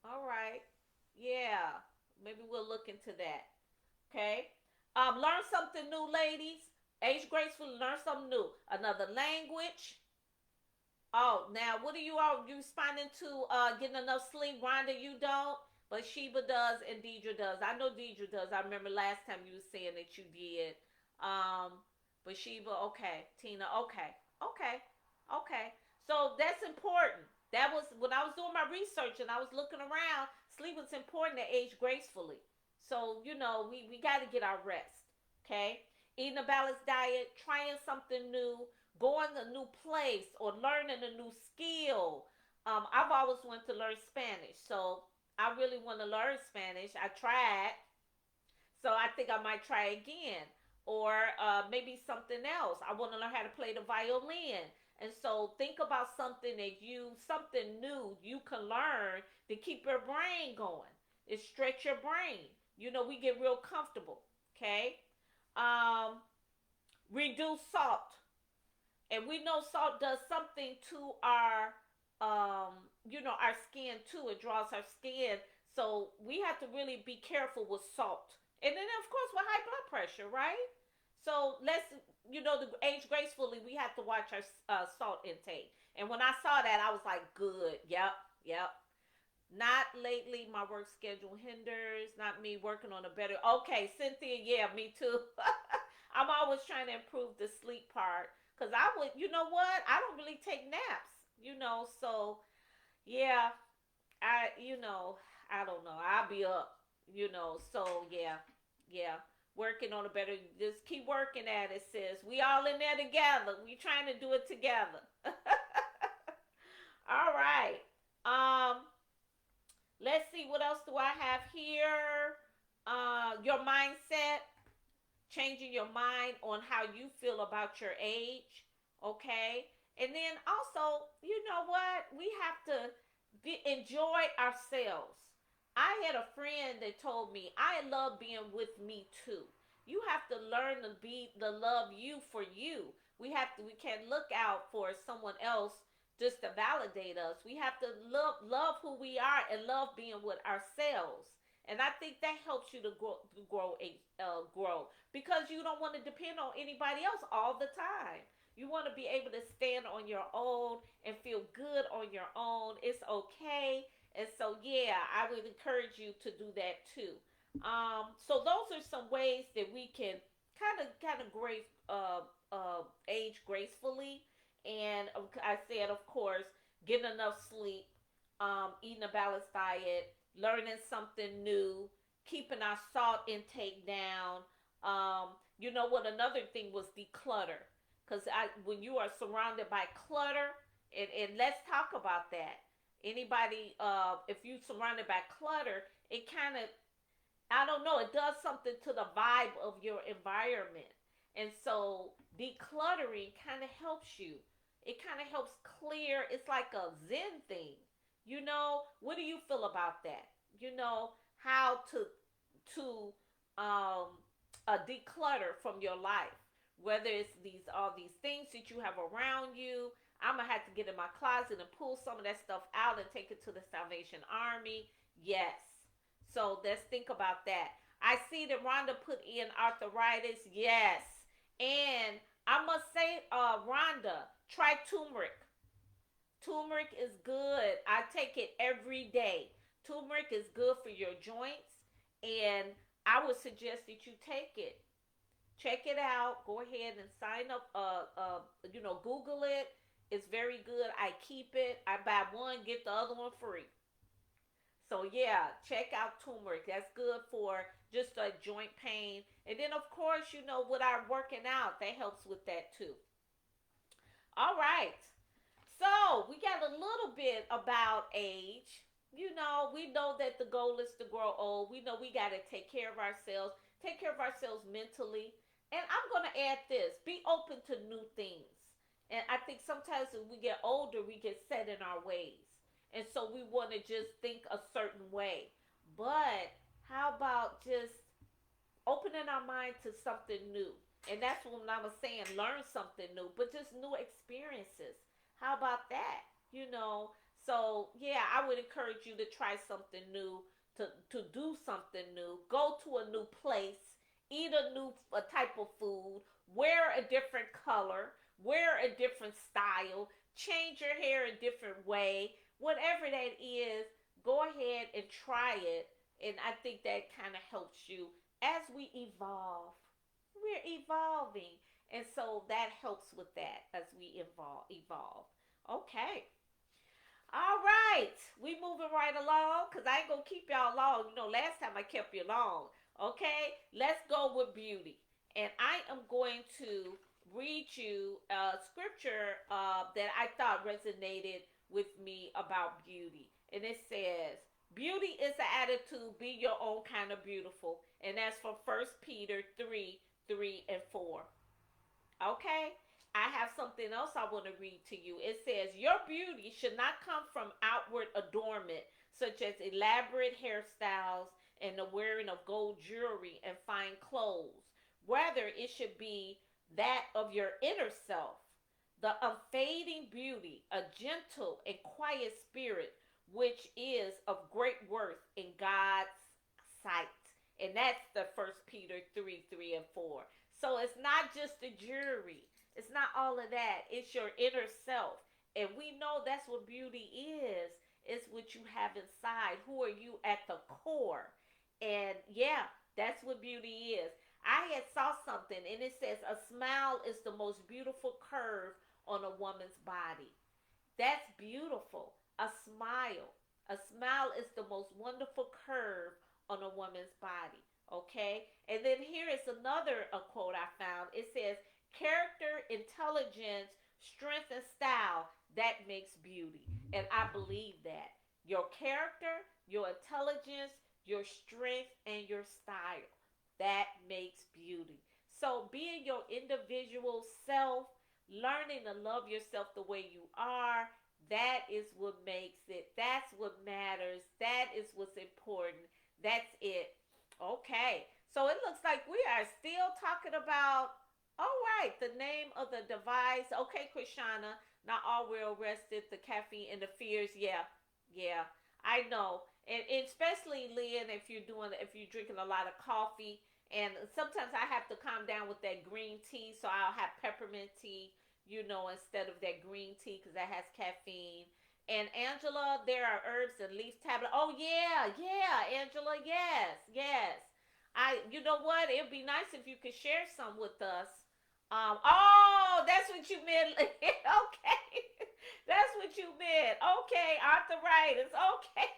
All right. Yeah. Maybe we'll look into that. Okay. Learn something new, ladies. Age gracefully. Learn something new. Another language. Oh, now what are you responding to? Getting enough sleep? Rhonda, you don't, but Sheba does and Deidre does. I know Deidre does. I remember last time you were saying that you did. Um, but Sheba, okay. Tina, okay, okay, okay. So that's important. That was when I was doing my research and I was looking around. Sleep is important to age gracefully. So we got to get our rest. Okay, eating a balanced diet, trying something new, going a new place or learning a new skill. I've always wanted to learn Spanish, so I really want to learn Spanish. I tried, so I think I might try again, or maybe something else. I want to learn how to play the violin, and so think about something new you can learn to keep your brain going. It stretch your brain. We get real comfortable. Okay. Um, Reduce salt, and we know salt does something to our skin too. It draws our skin, so we have to really be careful with salt. And then of course with high blood pressure, right? So let's the age gracefully, we have to watch our salt intake. And when I saw that, I was like, good. Yep, yep. Not lately. My work schedule hinders. Not me working on a better. Okay, Cynthia. Yeah, me too. I'm always trying to improve the sleep part because I would. You know what? I don't really take naps. So yeah. I. I don't know. I'll be up. So yeah, yeah. Working on a better. Just keep working at it, sis. We all in there together. We trying to do it together. All right. Um. Let's see, what else do I have here? Your mindset, changing your mind on how you feel about your age. Okay. And then also, you know what? We have to enjoy ourselves. I had a friend that told me, I love being with me too. You have to learn to love you for you. We can't look out for someone else just to validate us. We have to love who we are and love being with ourselves. And I think that helps you to grow because you don't want to depend on anybody else all the time. You want to be able to stand on your own and feel good on your own. It's okay. And so, yeah, I would encourage you to do that too. So those are some ways that we can kind of age gracefully. And I said, of course, getting enough sleep, eating a balanced diet, learning something new, keeping our salt intake down. You know what? Another thing was declutter. Because when you are surrounded by clutter, and let's talk about that. Anybody, if you're surrounded by clutter, it kind of, I don't know, it does something to the vibe of your environment. And so decluttering kind of helps you. It kind of helps clear. It's like a Zen thing. What do you feel about that? How to declutter from your life. Whether it's all these things that you have around you. I'm gonna have to get in my closet and pull some of that stuff out and take it to the Salvation Army. Yes. So let's think about that. I see that Rhonda put in arthritis. Yes. And I must say, Rhonda, try turmeric. Turmeric is good. I take it every day. Turmeric is good for your joints, and I would suggest that you take it. Check it out. Go ahead and sign up. Google it. It's very good. I keep it. I buy one, get the other one free. So yeah, check out turmeric. That's good for just a joint pain. And then of course, with our working out, that helps with that too. All right. So we got a little bit about age. We know that the goal is to grow old. We know we got to take care of ourselves mentally. And I'm going to add this, be open to new things. And I think sometimes as we get older, we get set in our ways. And so we want to just think a certain way. But how about just opening our mind to something new? And that's what I was saying, learn something new, but just new experiences. How about that? So yeah, I would encourage you to try something new, to do something new, go to a new place, eat a type of food, wear a different color, wear a different style, change your hair a different way, whatever that is, go ahead and try it. And I think that kind of helps you as we evolve. We're evolving. And so that helps with that as we evolve. Okay. All right. We moving right along because I ain't going to keep y'all long. Last time I kept you long. Okay. Let's go with beauty. And I am going to read you a scripture that I thought resonated with me about beauty. And it says, beauty is an attitude, be your own kind of beautiful. And that's from 1 Peter 3:3 and 4. Okay? I have something else I want to read to you. It says, your beauty should not come from outward adornment, such as elaborate hairstyles and the wearing of gold jewelry and fine clothes. Rather, it should be that of your inner self, the unfading beauty, a gentle and quiet spirit, which is of great worth in God's sight. And that's the 1 Peter 3:3 and 4. So it's not just the jewelry. It's not all of that. It's your inner self. And we know that's what beauty is. It's what you have inside. Who are you at the core? And yeah, that's what beauty is. I had saw something and it says a smile is the most beautiful curve on a woman's body. That's beautiful. A smile. A smile is the most wonderful curve on a woman's body. Okay? And then here is another quote I found. It says, character, intelligence, strength, and style, that makes beauty. And I believe that. Your character, your intelligence, your strength, and your style, that makes beauty. So being your individual self, learning to love yourself the way you are, that is what makes it. That's what matters. That is what's important. That's it. Okay. So it looks like we are still talking about, all right, the name of the device. Okay, Krishana. Not all well rested. The caffeine interferes. Yeah. Yeah. I know. And especially, Lynn, if you're drinking a lot of coffee. And sometimes I have to calm down with that green tea. So I'll have peppermint tea, instead of that green tea because that has caffeine. And Angela, there are herbs and leaf tablet. Oh yeah, yeah, Angela, yes, yes. You know what? It'd be nice if you could share some with us. Oh, that's what you meant. Okay, that's what you meant. Okay, arthritis. Okay,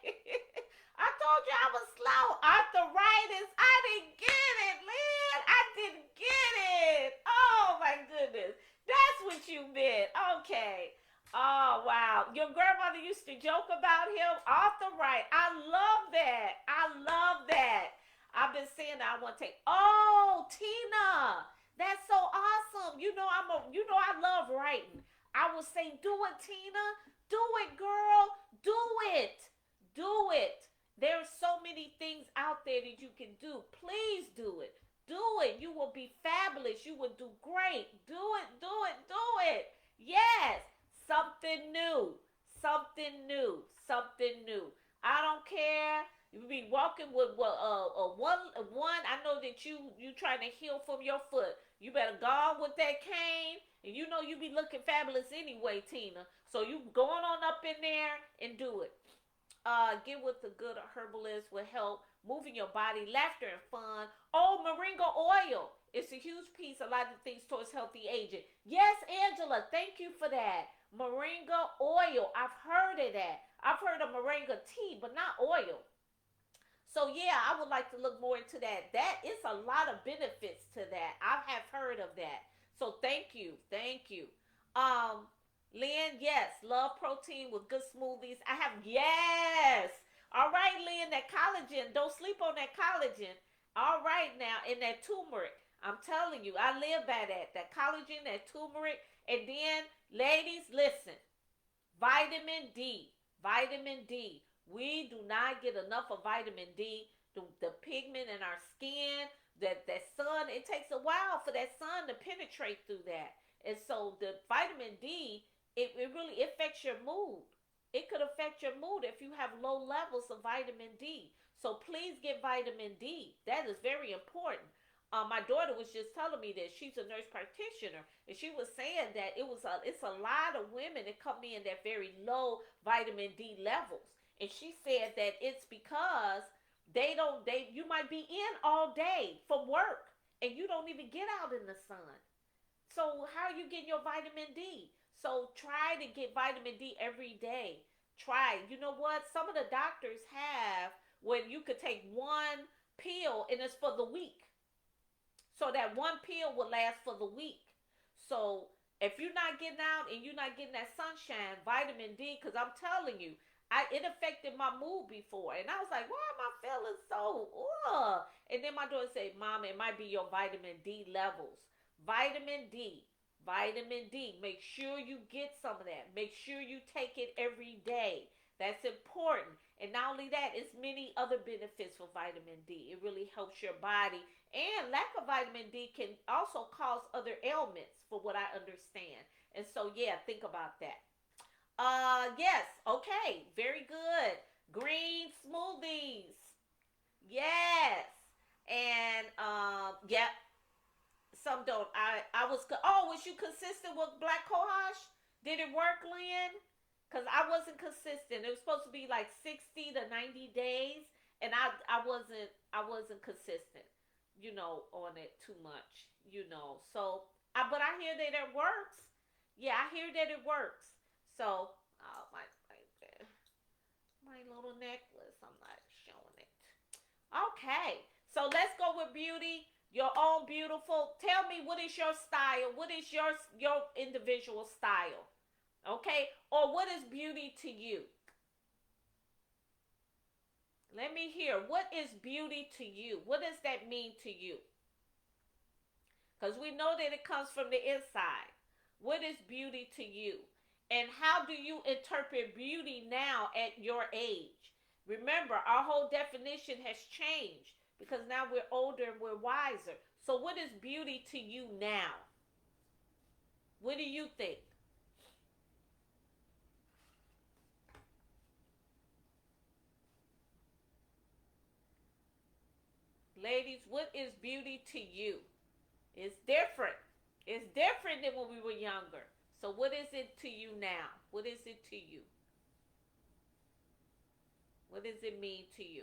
I told you I was slow. Arthritis. I didn't get it, Lynn. I didn't get it. Oh my goodness, that's what you meant. Okay. Oh wow. Your grandmother used to joke about him. Arthritis. I love that. I love that. I've been saying that I want to take. Oh, Tina. That's so awesome. I love writing. I was saying, do it, Tina. Do it, girl. Do it. Do it. There's so many things out there that you can do. Please do it. Do it. You will be fabulous. You will do great. Do it. Do it. Do it. Yes. Something new. Something new. Something new. I don't care. You be walking with one. I know that you trying to heal from your foot. You better go on with that cane, and you be looking fabulous anyway, Tina. So you going on up in there and do it. Get with the good herbalist will help moving your body, laughter and fun. Oh, moringa oil. It's a huge piece. A lot of things towards healthy aging. Yes, Angela. Thank you for that. Moringa oil. I've heard of that. I've heard of moringa tea, but not oil. So yeah, I would like to look more into that. That is a lot of benefits to that. I have heard of that. So thank you. Um, Lynn, yes, love protein with good smoothies. I have yes. All right, Lynn, that collagen. Don't sleep on that collagen. All right now, and that turmeric. I'm telling you, I live by that. That collagen, that turmeric, and then, ladies, listen. Vitamin D. Vitamin D. We do not get enough of vitamin D. The pigment in our skin, that sun, it takes a while for that sun to penetrate through that. And so the vitamin D, it really affects your mood. It could affect your mood if you have low levels of vitamin D. So please get vitamin D. That is very important. My daughter was just telling me that she's a nurse practitioner, and she was saying that it's a lot of women that come in that very low vitamin D levels, and she said that it's because they you might be in all day for work and you don't even get out in the sun. So how are you getting your vitamin D? So try to get vitamin D every day. Try. You know what? Some of the doctors have when you could take one pill and it's for the week. So that one pill will last for the week. So if you're not getting out and you're not getting that sunshine, vitamin D, because I'm telling you, it affected my mood before, and I was like, why am I feeling so? Ugh. And then my daughter said, Mom, it might be your vitamin D levels. Vitamin D, vitamin D. Make sure you get some of that. Make sure you take it every day. That's important. And not only that, it's many other benefits for vitamin D. It really helps your body. And lack of vitamin D can also cause other ailments, for what I understand. And so, yeah, think about that. Yes, okay, very good. Green smoothies, yes, and yep. Some don't. I was. Oh, was you consistent with black cohosh? Did it work, Lynn? Cause I wasn't consistent. It was supposed to be like 60 to 90 days, and I wasn't consistent. On it too much. So but I hear that it works. Yeah, I hear that it works. So my little necklace. I'm not showing it. Okay, so let's go with beauty. Your own beautiful. Tell me, what is your style? What is your individual style? Okay, or what is beauty to you? Let me hear. What is beauty to you? What does that mean to you? Because we know that it comes from the inside. What is beauty to you? And how do you interpret beauty now at your age? Remember, our whole definition has changed because now we're older and we're wiser. So, what is beauty to you now? What do you think? Ladies, what is beauty to you? It's different. It's different than when we were younger. So, what is it to you now? What is it to you? What does it mean to you?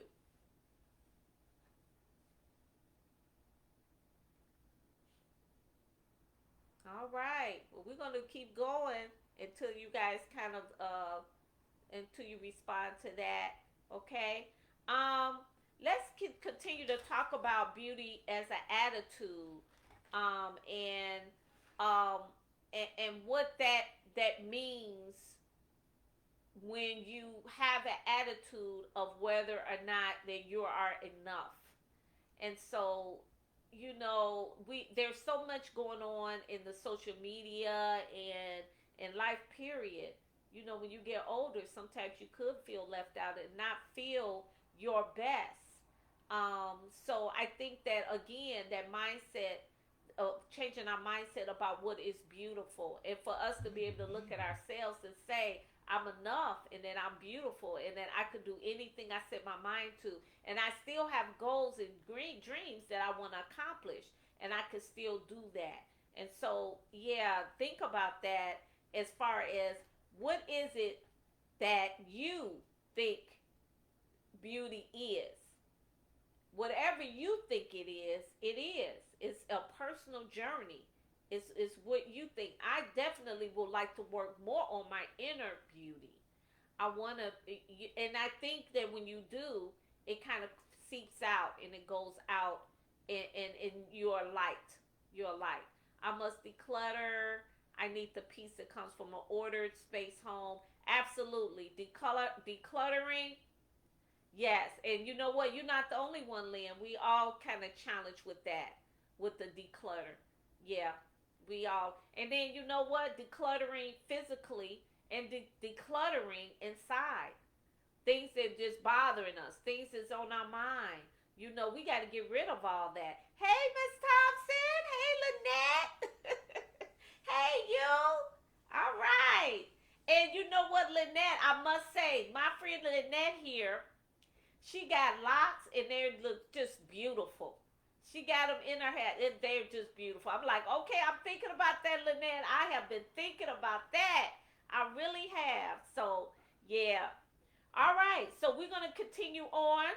All right. Well, we're going to keep going until you guys kind of until you respond to that. Okay. Um, let's continue to talk about beauty as an attitude, um, and um, and what that means when you have an attitude of whether or not that you are enough. And so, we there's so much going on in the social media and in life period. When you get older, sometimes you could feel left out and not feel your best. So I think that, again, that mindset of changing our mindset about what is beautiful, and for us to be able to look at ourselves and say, I'm enough, and that I'm beautiful, and that I could do anything I set my mind to, and I still have goals and great dreams that I want to accomplish, and I could still do that. And so, yeah, think about that as far as what is it that you think beauty is. Whatever you think it is, it is. It's a personal journey. It's what you think. I definitely would like to work more on my inner beauty. I want to, and I think that when you do, it kind of seeps out and it goes out in your light. Your light. I must declutter. I need the peace that comes from an ordered space home. Absolutely. Decluttering. Yes. And you know what? You're not the only one, Lynn. We all kind of challenge with that, with the declutter. Yeah. We all. And then you know what? Decluttering physically and decluttering inside things that just bothering us, things that's on our mind. You know, we got to get rid of all that. Hey, Miss Thompson. Hey, Lynette. Hey, you. All right. And you know what, Lynette? I must say, my friend Lynette here, she got locks and they look just beautiful. She got them in her head and they're just beautiful. I'm like, okay, I'm thinking about that, Lynette. I have been thinking about that. I really have. So, yeah. All right, so we're going to continue on.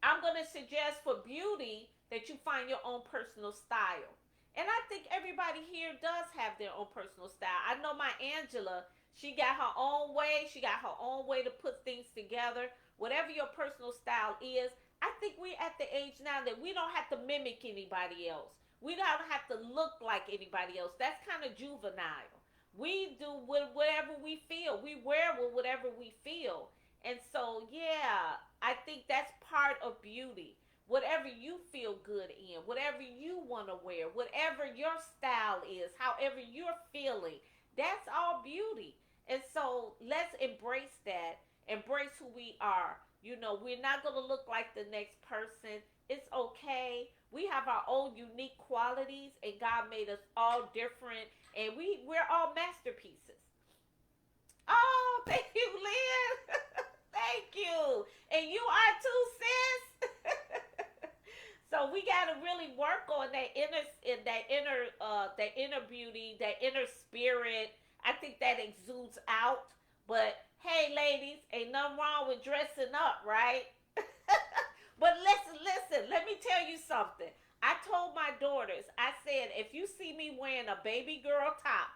I'm going to suggest for beauty that you find your own personal style. And I think everybody here does have their own personal style. I know my Angela, she got her own way. She got her own way to put things together. Whatever your personal style is, I think we're at the age now that we don't have to mimic anybody else. We don't have to look like anybody else. That's kind of juvenile. We do whatever we feel. We wear whatever we feel. And so, yeah, I think that's part of beauty. Whatever you feel good in, whatever you want to wear, whatever your style is, however you're feeling, that's all beauty. And so let's embrace that, embrace who we are. You know, we're not going to look like the next person. It's okay. We have our own unique qualities, and God made us all different, and we're all masterpieces. Oh, thank you, Lynn. Thank you. And you are too, sis. So we gotta really work on that inner beauty, that inner spirit. I think that exudes out. But hey, ladies, ain't nothing wrong with dressing up, right? But listen. Let me tell you something. I told my daughters, I said, if you see me wearing a baby girl top,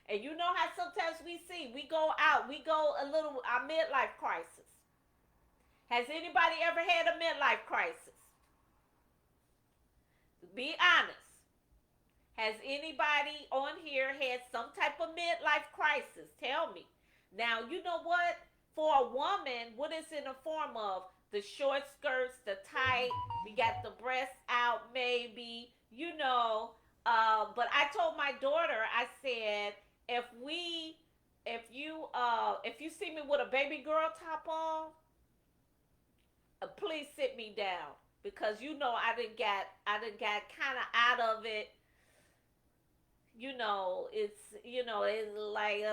and you know how sometimes we go out, we go a little, our midlife crisis. Has anybody ever had a midlife crisis? Be honest. Has anybody on here had some type of midlife crisis? Tell me. Now, you know what? For a woman, what is in the form of? The short skirts, the tight, we got the breasts out maybe, you know. But I told my daughter, I said, if we if you see me with a baby girl top on, please sit me down because you know I done got kind of out of it. It's like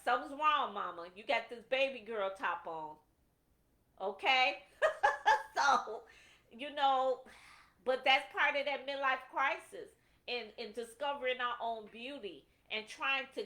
something's wrong, mama. You got this baby girl top on. Okay? So, you know, but that's part of that midlife crisis in discovering our own beauty and trying to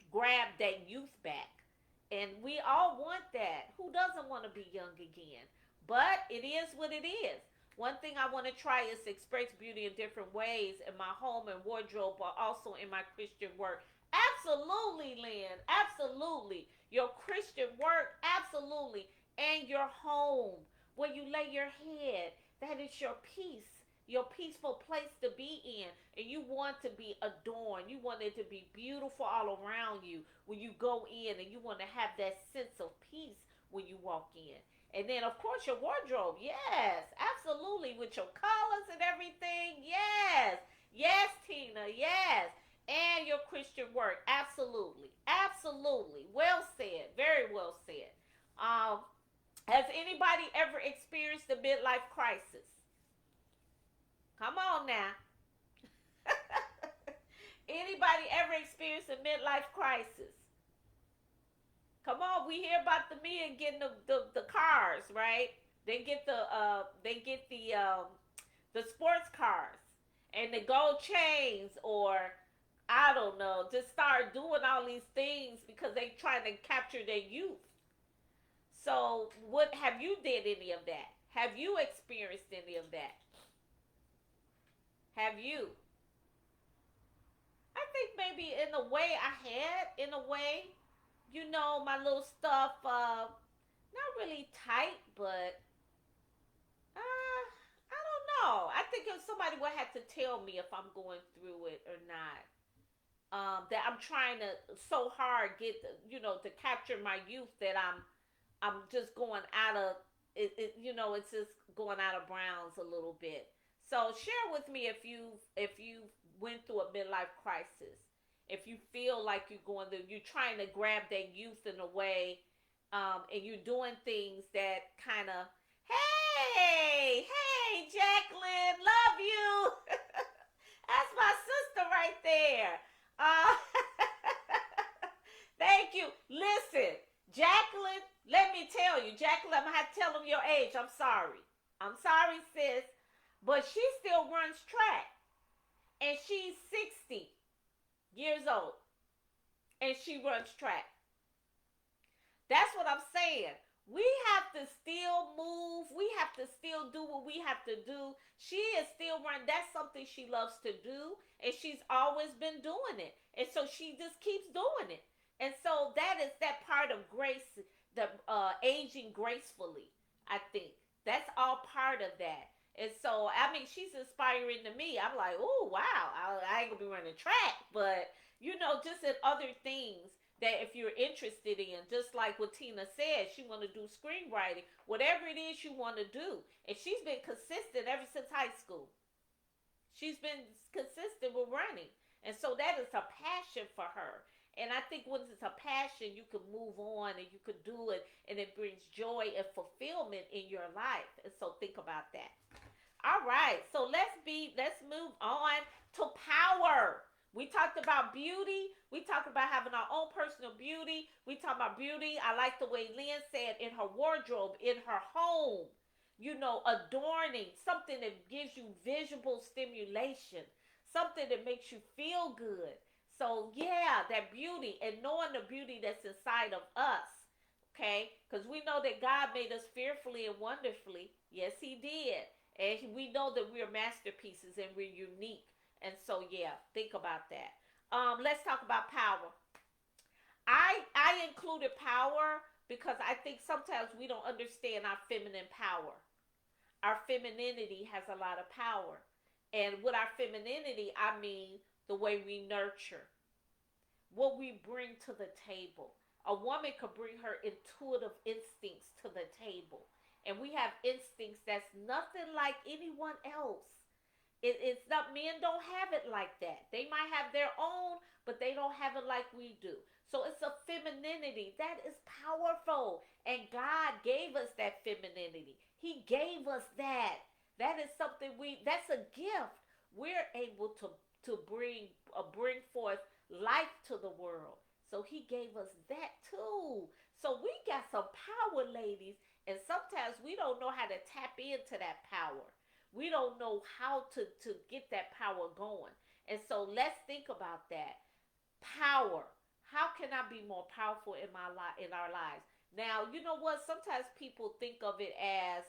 grab that youth back. And we all want that. Who doesn't want to be young again? But it is what it is. One thing I want to try is to express beauty in different ways in my home and wardrobe, but also in my Christian work. Absolutely, Lynn. Absolutely. Your Christian work, absolutely. And your home, where you lay your head. That is your peaceful place to be in. And you want to be adorned. You want it to be beautiful all around you when you go in, and you want to have that sense of peace when you walk in. And then, of course, your wardrobe. Yes, absolutely. With your colors and everything. Yes. Yes, Tina. Yes. And your Christian work. Absolutely. Absolutely. Well said. Very well said. Um, has anybody ever experienced a midlife crisis? Come on now. Anybody ever experienced a midlife crisis? Come on, we hear about the men getting the cars, right? They get the sports cars and the gold chains, or I don't know, just start doing all these things because they trying to capture their youth. So, what have you did any of that? Have you experienced any of that? Have you? maybe in a way I had, in a way, my little stuff, not really tight, but I don't know. I think if somebody would have to tell me if I'm going through it or not. That I'm trying to so hard get, to capture my youth that I'm just going out of it, it's just going out of bounds a little bit. So share with me if you went through a midlife crisis. If you feel like you're trying to grab that youth in a way, and you're doing things that kind of, hey, Jacqueline, love you. That's my sister right there. Uh, Thank you. Listen, Jacqueline, let me tell you, Jacqueline, I'm gonna have to tell them your age. I'm sorry. I'm sorry, sis. But she still runs track. And she's 60 years old. And she runs track. That's what I'm saying. We have to still move. We have to still do what we have to do. She is still running. That's something she loves to do. And she's always been doing it. And so she just keeps doing it. And so that is that part of grace, the aging gracefully, I think. That's all part of that. And so, I mean, she's inspiring to me. I'm like, oh, wow. I ain't going to be running track. But, just in other things that if you're interested in, just like what Tina said, she want to do screenwriting, whatever it is you want to do. And she's been consistent ever since high school. She's been consistent with running. And so that is a passion for her. And I think when it's a passion, you can move on and you can do it, and it brings joy and fulfillment in your life. And so think about that. All right, so let's move on to power. We talked about beauty. We talked about having our own personal beauty. We talked about beauty. I like the way Lynn said, in her wardrobe, in her home, adorning, something that gives you visual stimulation, something that makes you feel good. So yeah, that beauty, and knowing the beauty that's inside of us. Okay, because we know that God made us fearfully and wonderfully. Yes, He did. And we know that we're masterpieces and we're unique. And so, yeah, think about that. Let's talk about power. I included power because I think sometimes we don't understand our feminine power. Our femininity has a lot of power. And with our femininity, I mean the way we nurture, what we bring to the table. A woman could bring her intuitive instincts to the table. And we have instincts that's nothing like anyone else. It's not, men don't have it like that. They might have their own, but they don't have it like we do. So it's a femininity that is powerful. And God gave us that femininity. He gave us that. That is something that's a gift. We're able to bring forth life to the world. So He gave us that too. So we got some power, ladies. And sometimes we don't know how to tap into that power. We don't know how to get that power going. And so let's think about that. Power. How can I be more powerful in in our lives? Now, you know what? Sometimes people think of it as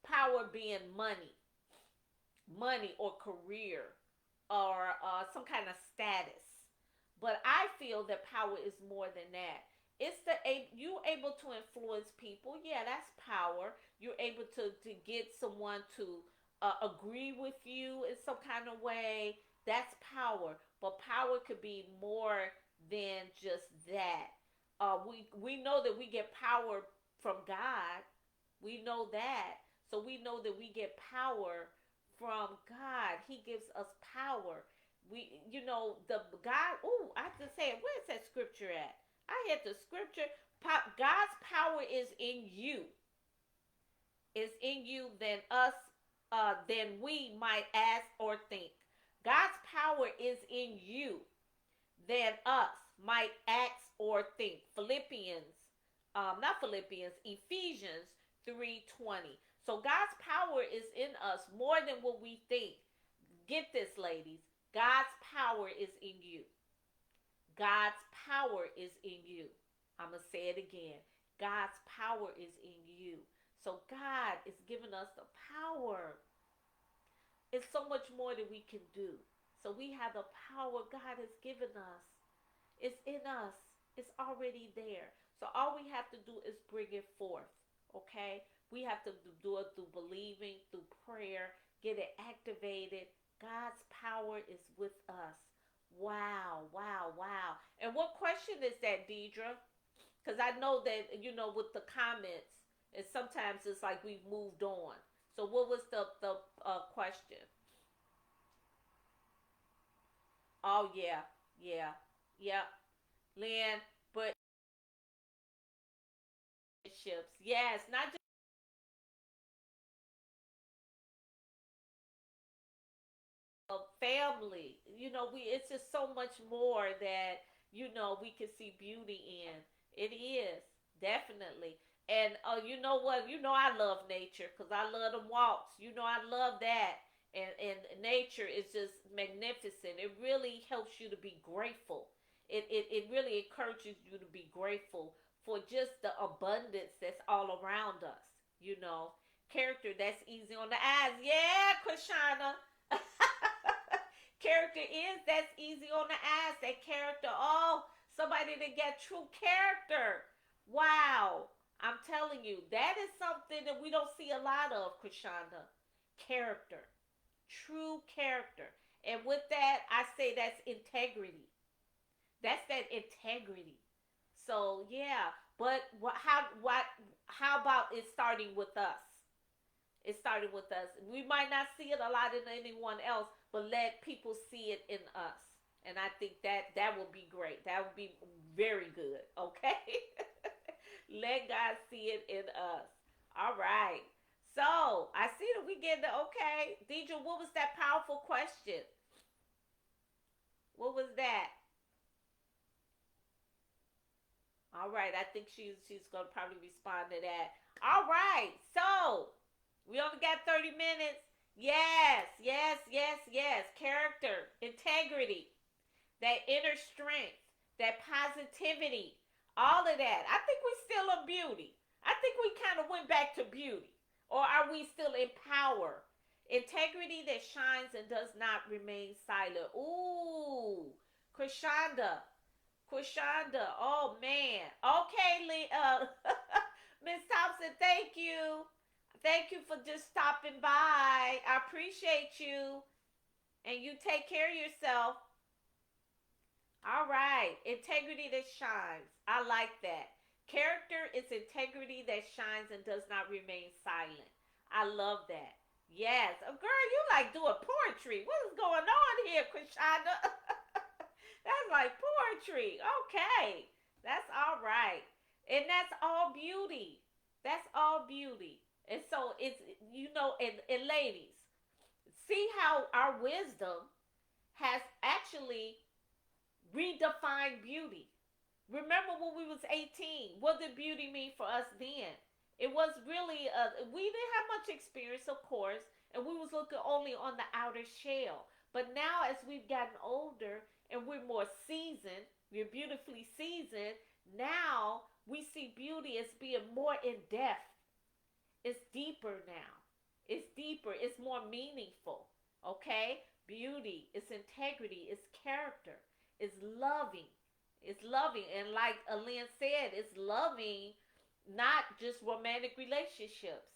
power being money or career, or some kind of status. But I feel that power is more than that. It's you able to influence people. Yeah, that's power. You're able to get someone to agree with you in some kind of way. That's power. But power could be more than just that. We know that we get power from God. We know that. So we know that we get power from God. He gives us power. The God. Oh, I have to say, where's that scripture at? I had the scripture. God's power is in you. Is in you than we might ask or think. God's power is in you than us might ask or think. Ephesians 3:20. So God's power is in us more than what we think. Get this, ladies. God's power is in you. God's power is in you. I'm going to say it again. God's power is in you. So God is giving us the power. It's so much more that we can do. So we have the power God has given us. It's in us. It's already there. So all we have to do is bring it forth. Okay? We have to do it through believing, through prayer, get it activated. God's power is with us. Wow, wow, wow. And what question is that, Deidre? Because I know that, with the comments, and sometimes it's like we've moved on. So what was the question? Oh, yeah, yeah, yeah. Lynn, but ships. Yes, not just family. We it's just so much more that we can see beauty in. It is definitely. And you know what? I love nature because I love them walks. I love that. And nature is just magnificent. It really helps you to be grateful. It really encourages you to be grateful for just the abundance that's all around us. You know, character that's easy on the eyes. Yeah, Krishana. Character is that's easy on the eyes. That character, oh, somebody that got true character. Wow. I'm telling you, that is something that we don't see a lot of, Krishanda. Character. True character. And with that, I say that's integrity. That's that integrity. So yeah, but how about it starting with us? It started with us. We might not see it a lot in anyone else, but let people see it in us. And I think that would be great. That would be very good. Okay? Let God see it in us. All right. So I see that we get the okay. Deidre, what was that powerful question? What was that? All right. I think she's gonna probably respond to that. All right. So we only got 30 minutes. Yes, yes, yes, yes. Character, integrity, that inner strength, that positivity, all of that. I think we still in beauty. I think we kind of went back to beauty. Or are we still in power? Integrity that shines and does not remain silent. Ooh, Krishanda. Krishanda. Oh, man. Okay, Miss Thompson, thank you. Thank you for just stopping by. I appreciate you. And you take care of yourself. All right. Integrity that shines. I like that. Character is integrity that shines and does not remain silent. I love that. Yes. Oh, girl, you like doing poetry. What is going on here, Krishanda? That's like poetry. Okay. That's all right. And that's all beauty. That's all beauty. And so it's, and ladies, see how our wisdom has actually redefined beauty. Remember when we was 18, what did beauty mean for us then? It was really, we didn't have much experience, of course, and we was looking only on the outer shell. But now as we've gotten older and we're more seasoned, we're beautifully seasoned, now we see beauty as being more in depth. It's deeper now. It's deeper. It's more meaningful. Okay? Beauty, it's integrity, it's character, it's loving. It's loving. And like Lynn said, it's loving not just romantic relationships.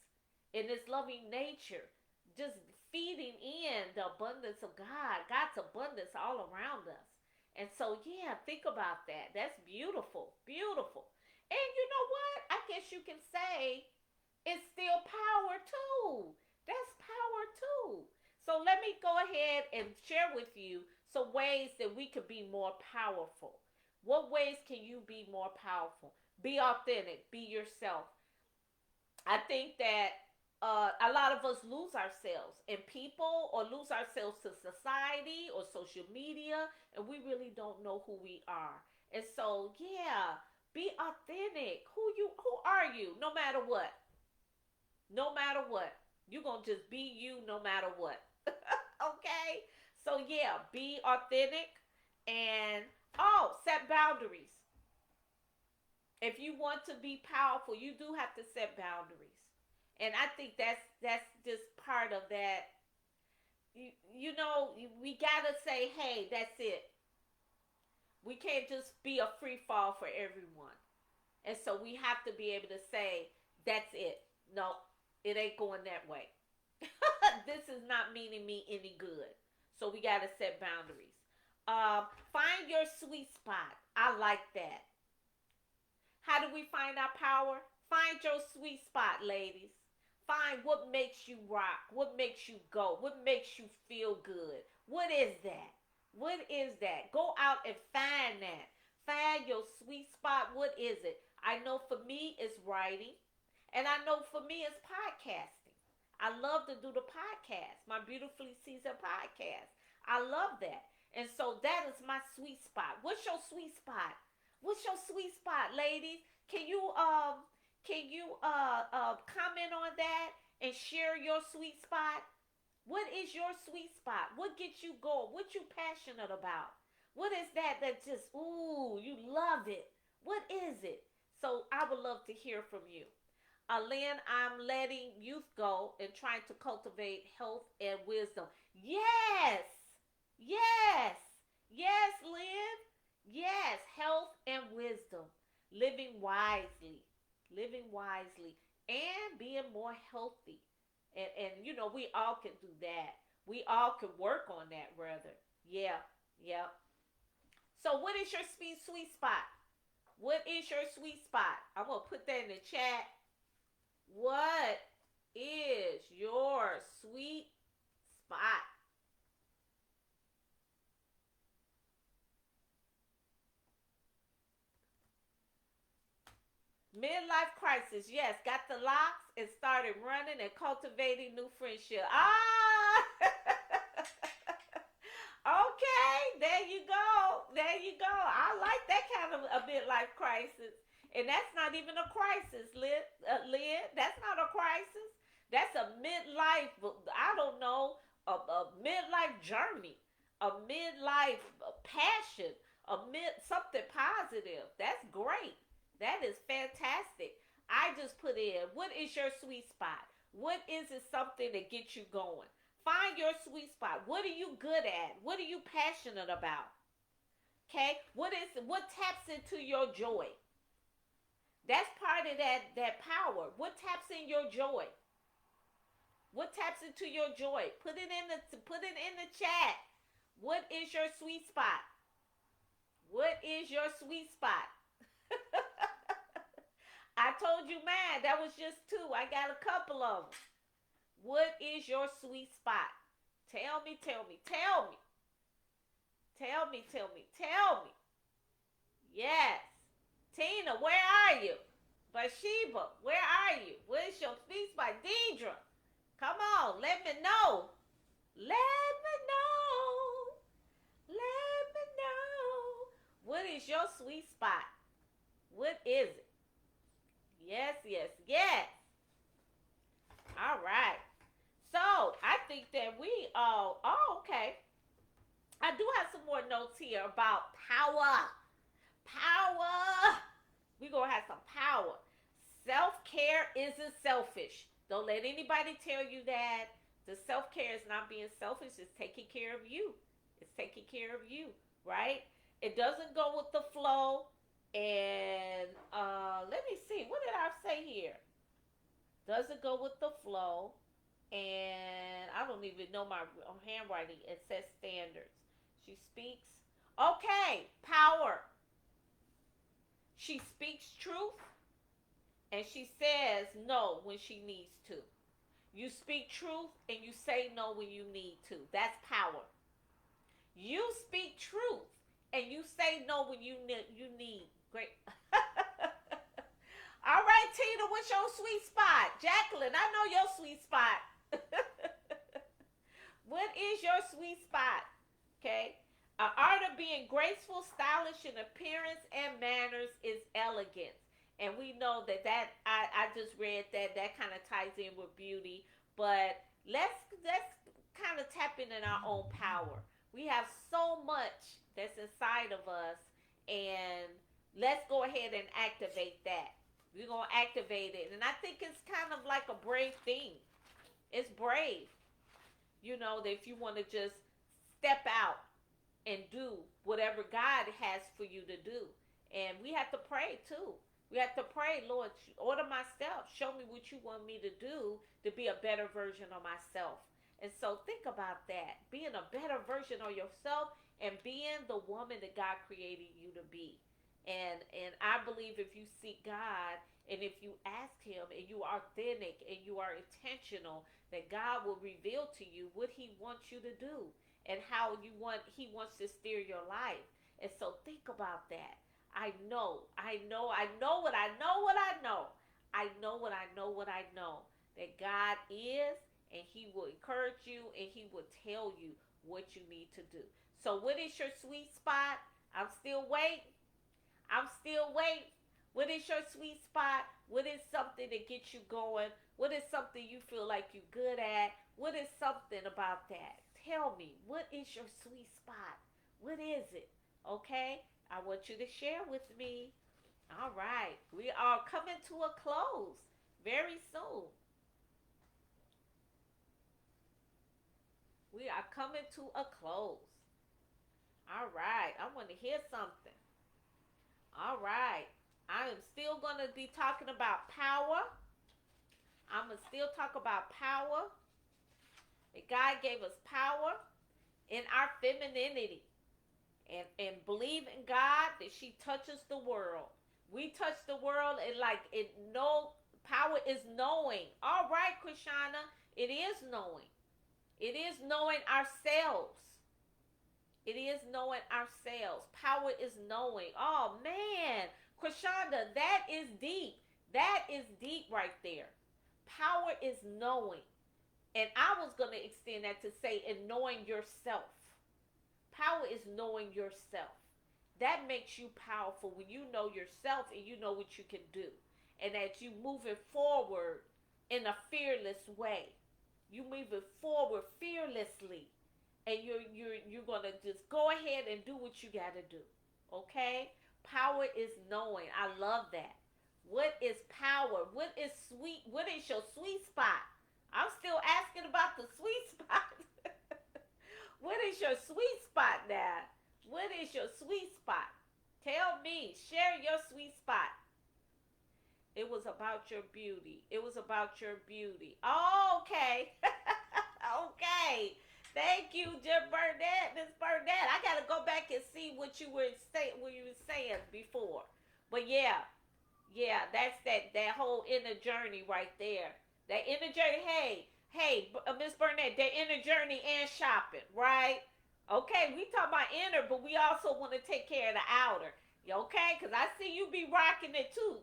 And it's loving nature. Just feeding in the abundance of God. God's abundance all around us. And so, yeah, think about that. That's beautiful. Beautiful. And you know what? I guess you can say it's still power too. That's power too. So let me go ahead and share with you some ways that we could be more powerful. What ways can you be more powerful? Be authentic, be yourself. I think that a lot of us lose ourselves in people or lose ourselves to society or social media, and we really don't know who we are. And so, yeah, be authentic. Who are you no matter what? No matter what. You're going to just be you no matter what. Okay? So, yeah, be authentic and, set boundaries. If you want to be powerful, you do have to set boundaries. And I think that's just part of that, we gotta say, hey, that's it. We can't just be a free fall for everyone. And so we have to be able to say, that's it. No, it ain't going that way. This is not meaning me any good. So we got to set boundaries. Find your sweet spot. I like that. How do we find our power? Find your sweet spot, ladies. Find what makes you rock, what makes you go, what makes you feel good. What is that? What is that? Go out and find that. Find your sweet spot. What is it? I know for me it's writing, and I know for me it's podcasting. I love to do the podcast, my Beautifully Seasoned podcast. I love that. And so that is my sweet spot. What's your sweet spot? What's your sweet spot, ladies? Can you comment on that and share your sweet spot? What is your sweet spot? What gets you going? What you passionate about? What is that just, ooh, you love it? What is it? So I would love to hear from you. Lynn, I'm letting youth go and trying to cultivate health and wisdom. Yes, yes, yes, Lynn. Yes, health and wisdom. Living wisely, and being more healthy. And we all can do that. We all can work on that, rather. Yeah, yeah. So, what is your sweet spot? What is your sweet spot? I'm going to put that in the chat. What is your sweet spot? Midlife crisis, yes. Got the locks and started running and cultivating new friendship. Ah! Okay, there you go. There you go. I like that kind of a midlife crisis. And that's not even a crisis, Lynn. That's not a crisis. That's a midlife, I don't know, a midlife journey, a midlife passion, something positive. That's great. That is fantastic. I just put in, what is your sweet spot? What is it something that gets you going? Find your sweet spot. What are you good at? What are you passionate about? Okay? What taps into your joy? That's part of that power. What taps in your joy? What taps into your joy? Put it in the chat. What is your sweet spot? What is your sweet spot? I told you mine. That was just two. I got a couple of them. What is your sweet spot? Tell me, tell me, tell me. Tell me, tell me, tell me. Yes. Tina, where are you? Bathsheba, where are you? Where's your sweet spot? Deidre, come on, let me know. Let me know. Let me know. What is your sweet spot? What is it? Yes, yes, yes. All right. So I think that we all, okay. I do have some more notes here about power. Power. We're going to have some power. Self-care isn't selfish. Don't let anybody tell you that. The self-care is not being selfish. It's taking care of you. It's taking care of you, right? It doesn't go with the flow. And let me see. What did I say here? Doesn't go with the flow. And I don't even know my handwriting. It says standards. She speaks. Okay, power. She speaks truth and she says no when she needs to. You speak truth and you say no when you need to. That's power. You speak truth and you say no when you need. Great. All right, Tina, what's your sweet spot? Jacqueline, I know your sweet spot. What is your sweet spot? Okay. Art of being graceful, stylish in appearance and manners is elegance. And we know that I just read that kind of ties in with beauty. But let's kind of tap in our own power. We have so much that's inside of us, and let's go ahead and activate that. We're going to activate it. And I think it's kind of like a brave thing. It's brave. That if you want to just step out and do whatever God has for you to do. And we have to pray too. We have to pray, Lord, order my steps. Show me what you want me to do to be a better version of myself. And so think about that. Being a better version of yourself and being the woman that God created you to be. And I believe if you seek God and if you ask him and you are authentic and you are intentional, that God will reveal to you what he wants you to do and how he wants to steer your life. And so think about that. I know what I know what I know. I know what I know what I know. That God is, and he will encourage you and he will tell you what you need to do. So what is your sweet spot? I'm still waiting. I'm still waiting. What is your sweet spot? What is something that gets you going? What is something you feel like you're good at? What is something about that? Tell me, what is your sweet spot? What is it? Okay? I want you to share with me. All right. We are coming to a close very soon. We are coming to a close. All right. I want to hear something. All right. I am still going to be talking about power. I'm going to still talk about power. That God gave us power in our femininity. And believe in God that she touches the world. We touch the world and power is knowing. All right, Krishana, it is knowing. It is knowing ourselves. It is knowing ourselves. Power is knowing. Oh man, Krishanda, that is deep. That is deep right there. Power is knowing. And I was going to extend that to say, in knowing yourself. Power is knowing yourself. That makes you powerful when you know yourself and you know what you can do. And that you moving forward in a fearless way. You moving forward fearlessly. And you're gonna just go ahead and do what you gotta do. Okay? Power is knowing. I love that. What is power? What is sweet? What is your sweet spot? I'm still asking about the sweet spot. What is your sweet spot now? What is your sweet spot? Tell me. Share your sweet spot. It was about your beauty. It was about your beauty. Oh, okay. Okay. Thank you, Jim Burnett, Miss Burnett. I gotta go back and see what you were saying before. But yeah, that's that whole inner journey right there. That inner journey. Hey, Miss Burnett, that inner journey and shopping, right? Okay, we talk about inner, but we also want to take care of the outer. Okay, because I see you be rocking it too.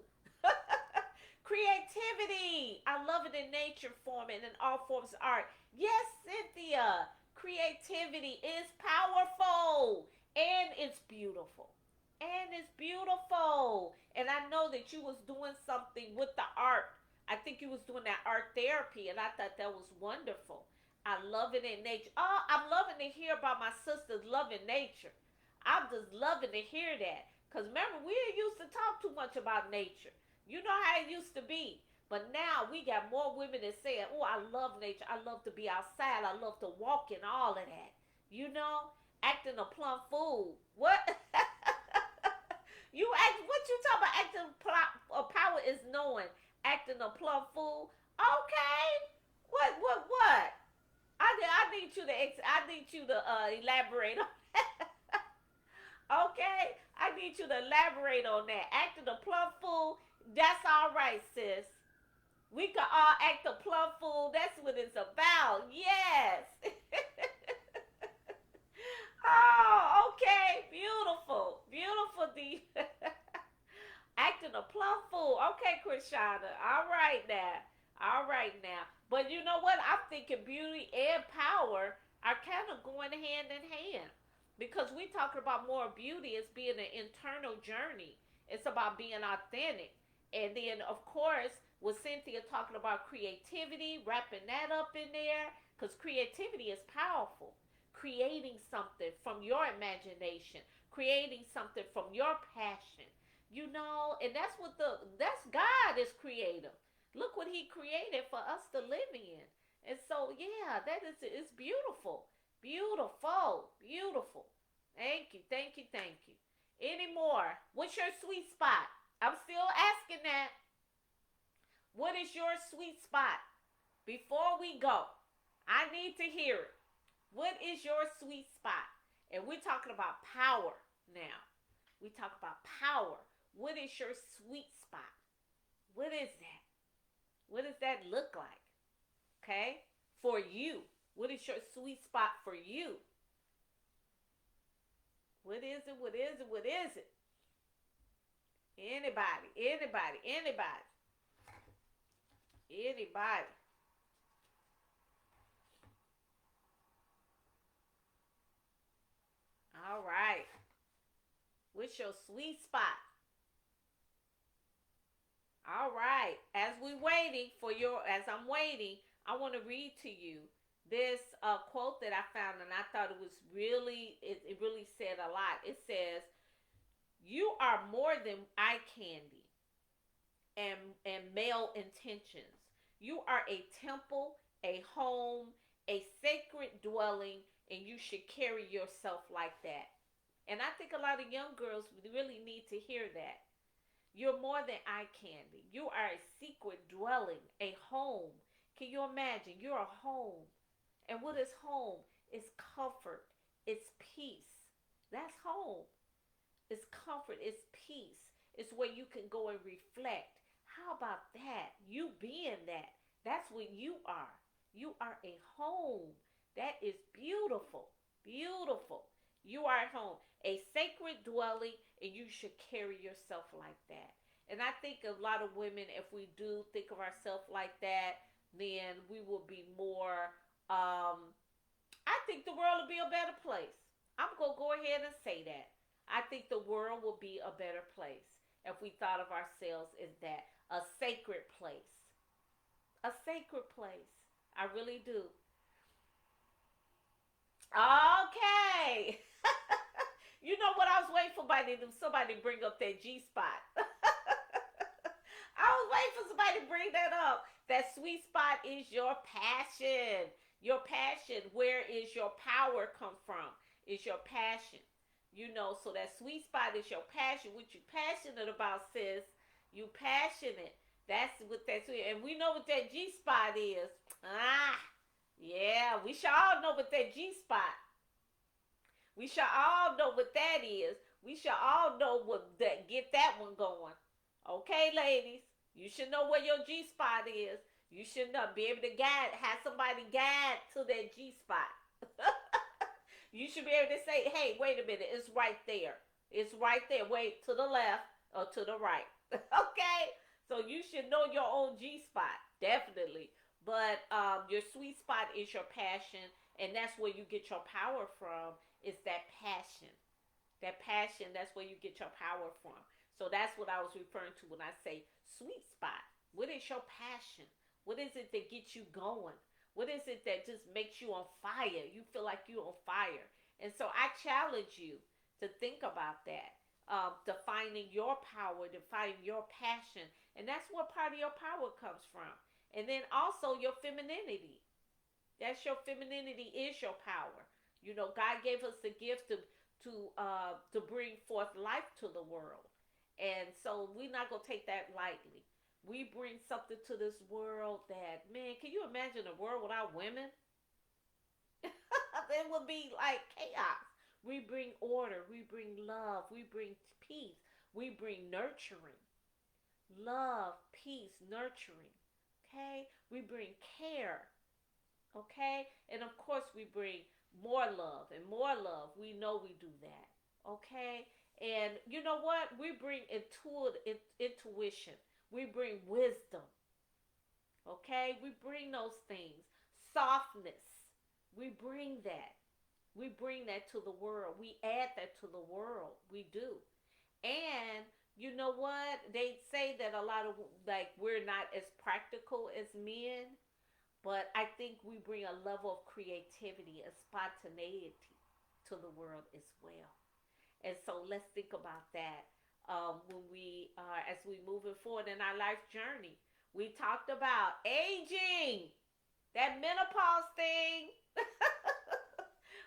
Creativity. I love it in nature form and in all forms of art. Yes, Cynthia. Creativity is powerful and it's beautiful. And it's beautiful. And I know that you was doing something with the art. I think you was doing that art therapy and I thought that was wonderful. I love it in nature. Oh, I'm loving to hear about my sisters loving nature. I'm just loving to hear that. Because remember, we didn't used to talk too much about nature. You know how it used to be. But now we got more women that say, oh, I love nature. I love to be outside. I love to walk and all of that. You know, acting a plum fool. What? What you talking about? Acting power is knowing. Acting a plum fool. Okay. What? I need you to elaborate on that. Okay? I need you to elaborate on that. Acting a plum fool, that's all right, sis. We can all act a plum fool. That's what it's about. Yes. Oh, okay. Beautiful. Beautiful. Acting a plum fool. Okay, Krishana. All right now. All right now. But you know what? I'm thinking beauty and power are kind of going hand in hand. Because we talking about more beauty as being an internal journey. It's about being authentic. And then, of course, with Cynthia talking about creativity, wrapping that up in there, because creativity is powerful. Creating something from your imagination, creating something from your passion, and that's God is creative. Look what He created for us to live in. And so, yeah, that is it's beautiful. Beautiful. Beautiful. Thank you. Thank you. Thank you. Any more? What's your sweet spot? I'm still asking that. What is your sweet spot? Before we go, I need to hear it. What is your sweet spot? And we're talking about power now. We talk about power. What is your sweet spot? What is that? What does that look like? Okay? For you. What is your sweet spot for you? What is it? What is it? What is it? Anybody, anybody, anybody, anybody. All right. What's your sweet spot? All right. As I'm waiting, I want to read to you this quote that I found, and I thought it really said a lot. It says, "You are more than eye candy and male intentions. You are a temple, a home, a sacred dwelling, and you should carry yourself like that." And I think a lot of young girls really need to hear that. You're more than eye candy. You are a secret dwelling, a home. Can you imagine? You're a home. And what is home? It's comfort. It's peace. That's home. It's comfort. It's peace. It's where you can go and reflect. How about that? You being that. That's what you are. You are a home. That is beautiful. Beautiful. You are at home. A sacred dwelling, and you should carry yourself like that. And I think a lot of women, if we do think of ourselves like that, then we will be more. I think the world will be a better place. I'm going to go ahead and say that. I think the world will be a better place if we thought of ourselves as that, a sacred place. A sacred place. I really do. Okay. You know what? I was waiting for somebody to bring up that G spot. I was waiting for somebody to bring that up. That sweet spot is your passion. Your passion. Where is your power come from? Is your passion. So that sweet spot is your passion. What you passionate about, sis. You passionate. That's what that sweet. And we know what that G spot is. Ah, yeah. We should all know what that G spot. We should all know what that is. We should all know what that get that one going. Okay, ladies, you should know where your G spot is. You should not be able to have somebody guide to that G spot. You should be able to say, "Hey, wait a minute, it's right there. It's right there. Wait, to the left or to the right." Okay, so you should know your own G spot, definitely. But your sweet spot is your passion, and that's where you get your power from. Is that passion? That passion, that's where you get your power from. So that's what I was referring to when I say sweet spot. What is your passion? What is it that gets you going? What is it that just makes you on fire? You feel like you're on fire. And so I challenge you to think about that. Defining your power, defining your passion. And that's where part of your power comes from. And then also your femininity. That's your femininity is your power. God gave us the gift to bring forth life to the world, and so we're not gonna take that lightly. We bring something to this world that, man, can you imagine a world without women? It would be like chaos. We bring order. We bring love. We bring peace. We bring nurturing, love, peace, nurturing. Okay, we bring care. Okay, and of course we bring more love and more love. We know we do that. Okay, and you know what? We bring intuition. We bring wisdom. Okay, we bring those things. Softness. We bring that. We bring that to the world. We add that to the world. We do. And you know what? They say that a lot of, like, we're not as practical as men, but I think we bring a level of creativity and spontaneity to the world as well. And so let's think about that when we are, as we moving forward in our life journey. We talked about aging. That menopause thing,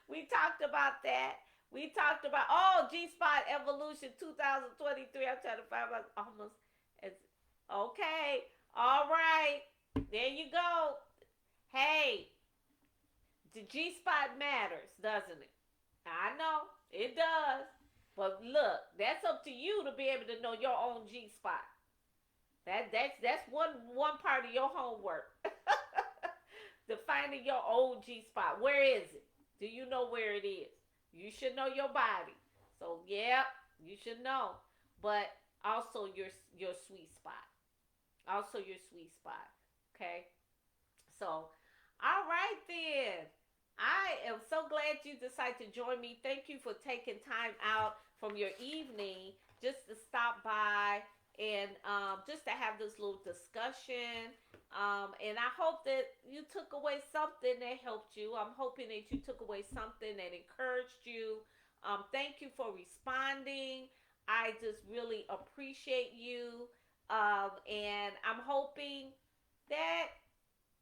we talked about that. We talked about, oh, G Spot Evolution 2023. I'm trying to find my almost. It's, okay. All right. There you go. Hey, the G Spot matters, doesn't it? I know. It does. But look, that's up to you to be able to know your own G Spot. That's one part of your homework. Defining your old G spot. Where is it? Do you know where it is? You should know your body. So yeah, you should know. But also your sweet spot. Also your sweet spot. Okay? So, all right then. I am so glad you decided to join me. Thank you for taking time out from your evening just to stop by and just to have this little discussion. And I hope that you took away something that helped you. I'm hoping that you took away something that encouraged you. Thank you for responding. I just really appreciate you. And I'm hoping that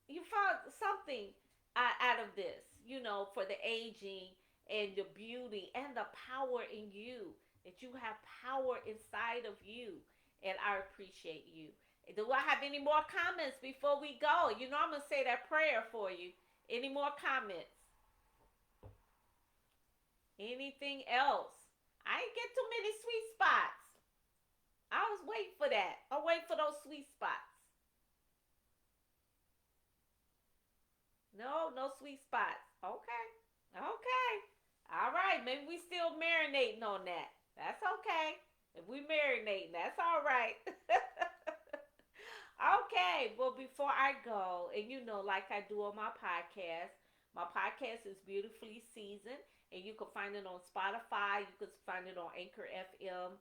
you found something out of this, for the aging and the beauty and the power in you. That you have power inside of you. And I appreciate you. Do I have any more comments before we go? I'm going to say that prayer for you. Any more comments? Anything else? I ain't get too many sweet spots. I was waiting for that. I'll wait for those sweet spots. No, no sweet spots. Okay. Okay. All right. Maybe we still marinating on that. That's okay. If we marinating, that's all right. Okay. Well, before I go, and like I do on my podcast is beautifully seasoned, and you can find it on Spotify. You can find it on Anchor FM.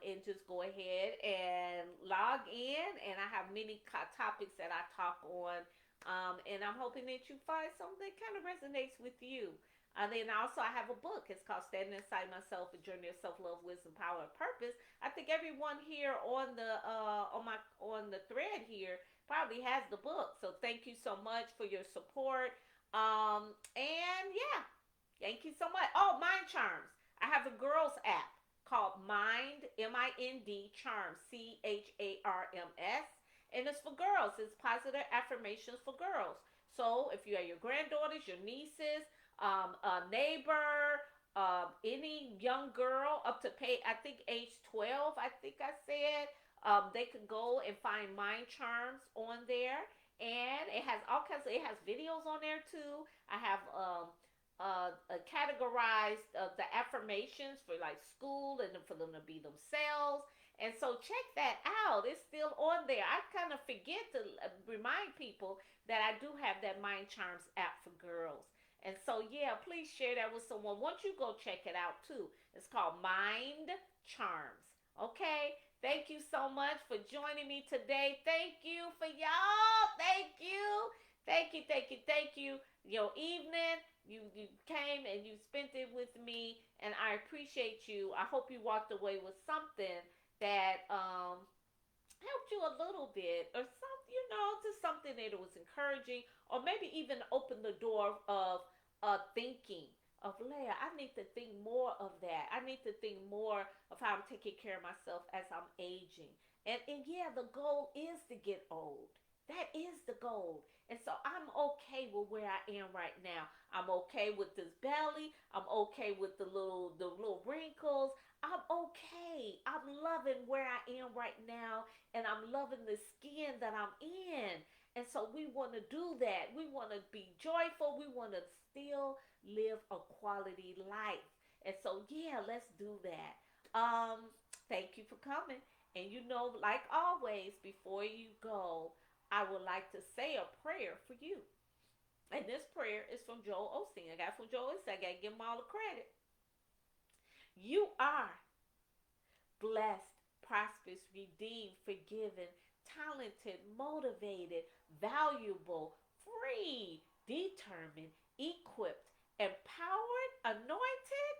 And just go ahead and log in, and I have many topics that I talk on, and I'm hoping that you find something that kind of resonates with you. And then also I have a book. It's called Standing Inside Myself: A Journey of Self Love, Wisdom, Power, and Purpose. I think everyone here on the thread here probably has the book. So thank you so much for your support. And yeah, thank you so much. Oh, MindCharms. I have a girls app called Mind Charms, CHARMS, and it's for girls. It's positive affirmations for girls. So if you have your granddaughters, your nieces, a neighbor, any young girl up to I think age 12, I think I said, they could go and find Mind Charms on there, and it has all kinds. It has videos on there too. I have categorized the affirmations for like school and for them to be themselves. And so check that out. It's still on there. I kind of forget to remind people that I do have that Mind Charms app for girls. And so, yeah, please share that with someone. Once you go check it out too, it's called Mind Charms. Okay? Thank you so much for joining me today. Thank you for y'all. Thank you. Thank you, thank you, thank you. Your evening, you came and you spent it with me, and I appreciate you. I hope you walked away with something that helped you a little bit, or something, just something that was encouraging, or maybe even open the door of thinking of Leah. I need to think more of that. I need to think more of how I'm taking care of myself as I'm aging. And yeah, the goal is to get old. That is the goal. And so I'm okay with where I am right now. I'm okay with this belly. I'm okay with the little wrinkles. I'm okay. I'm loving where I am right now, and I'm loving the skin that I'm in. And so we want to do that. We want to be joyful. We want to still live a quality life. And so yeah, let's do that. Thank you for coming. And like always, before you go, I would like to say a prayer for you. And this prayer is from Joel Osteen. I got it from Joel Osteen. I got to give him all the credit. You are blessed, prosperous, redeemed, forgiven, talented, motivated, valuable, free, determined, equipped, empowered, anointed,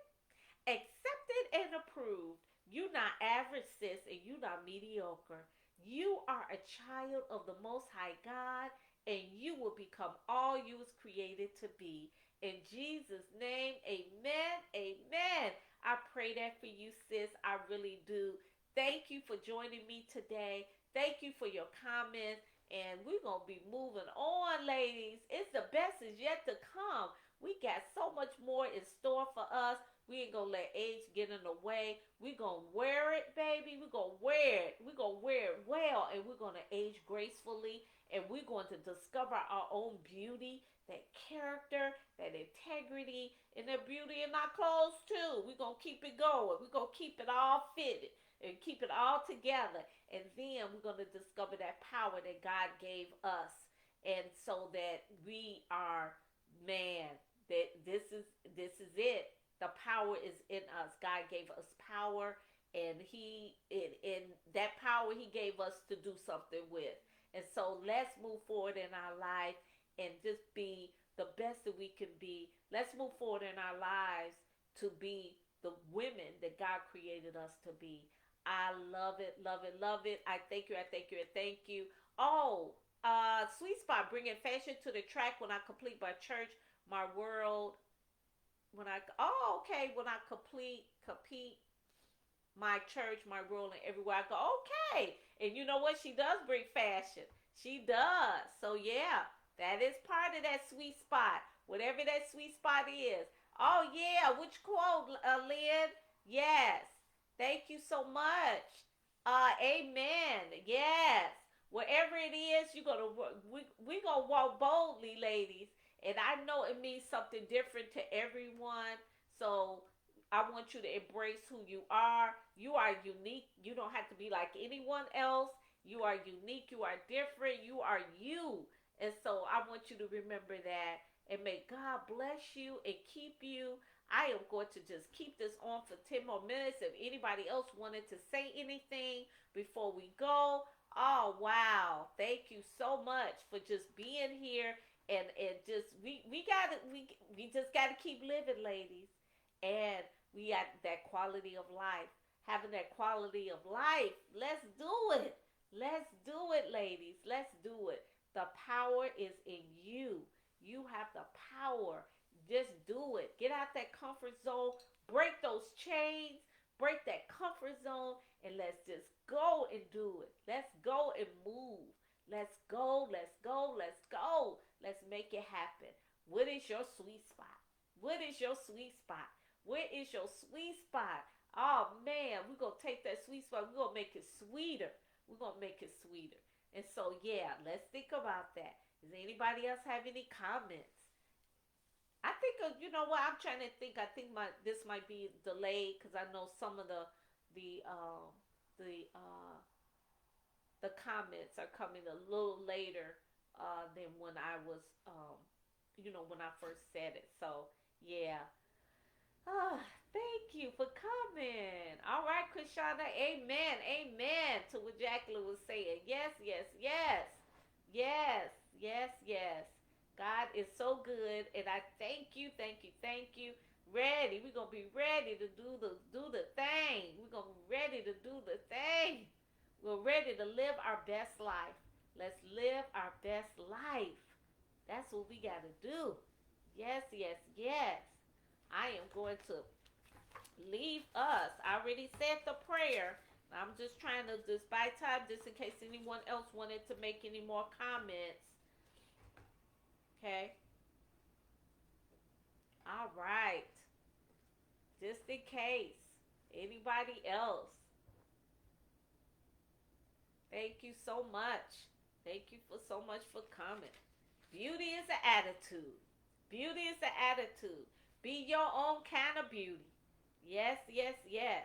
accepted, and approved. You not average, sis, and you not mediocre. You are a child of the Most High God, and you will become all you was created to be. In Jesus' name, amen, amen. I pray that for you, sis. I really do. Thank you for joining me today. Thank you for your comments. And we're going to be moving on, ladies. It's the best is yet to come. We got so much more in store for us. We ain't going to let age get in the way. We're going to wear it, baby. We're going to wear it. We're going to wear it well. And we're going to age gracefully. And we're going to discover our own beauty, that character, that integrity, and that beauty in our clothes, too. We're going to keep it going. We're going to keep it all fitted and keep it all together. And then we're going to discover that power that God gave us. And so that we are, man, that this is it. The power is in us. God gave us power, and that power He gave us to do something with. And so let's move forward in our life and just be the best that we can be. Let's move forward in our lives to be the women that God created us to be. I love it, love it, love it. I thank you, I thank you, I thank you. Oh, Sweet Spot, bringing fashion to the track when I complete my church, my world. When I compete my church, my world, and everywhere I go. Okay, and you know what? She does bring fashion. She does. So yeah, that is part of that sweet spot. Whatever that sweet spot is. Oh yeah, which quote, Lynn? Yes. Thank you so much. Amen. Yes. Whatever it is, we gonna walk boldly, ladies. And I know it means something different to everyone. So I want you to embrace who you are. You are unique. You don't have to be like anyone else. You are unique. You are different. You are you. And so I want you to remember that. And may God bless you and keep you. I am going to just keep this on for 10 more minutes. If anybody else wanted to say anything before we go. Oh, wow. Thank you so much for just being here. And just we just gotta keep living, ladies. And we got that quality of life. Having that quality of life. Let's do it. Let's do it, ladies. Let's do it. The power is in you. You have the power. Just do it. Get out that comfort zone. Break those chains. Break that comfort zone. And let's just go and do it. Let's go and move. Let's go. Let's go. Let's go. Let's make it happen. What is your sweet spot? What is your sweet spot? Where is your sweet spot? Oh man, we're going to take that sweet spot. We're going to make it sweeter. We're going to make it sweeter. And so, yeah, let's think about that. Does anybody else have any comments? I think, you know what, I'm trying to think. I think this might be delayed because I know some of the comments are coming a little later than when I was, when I first said it. So, yeah. Ah, thank you for coming. All right, Krishana. Amen. Amen to what Jacqueline was saying. Yes, yes, yes. Yes, yes, yes. God is so good, and I thank you, thank you, thank you. Ready. We're gonna be ready to do the thing. We're gonna be ready to do the thing. We're ready to live our best life. Let's live our best life. That's what we gotta do. Yes, yes, yes. I am going to leave us. I already said the prayer. I'm just trying to just buy time just in case anyone else wanted to make any more comments. Okay. All right. Just in case. Anybody else? Thank you so much. Thank you for so much for coming. Beauty is an attitude. Beauty is an attitude. Be your own kind of beauty. Yes, yes, yes.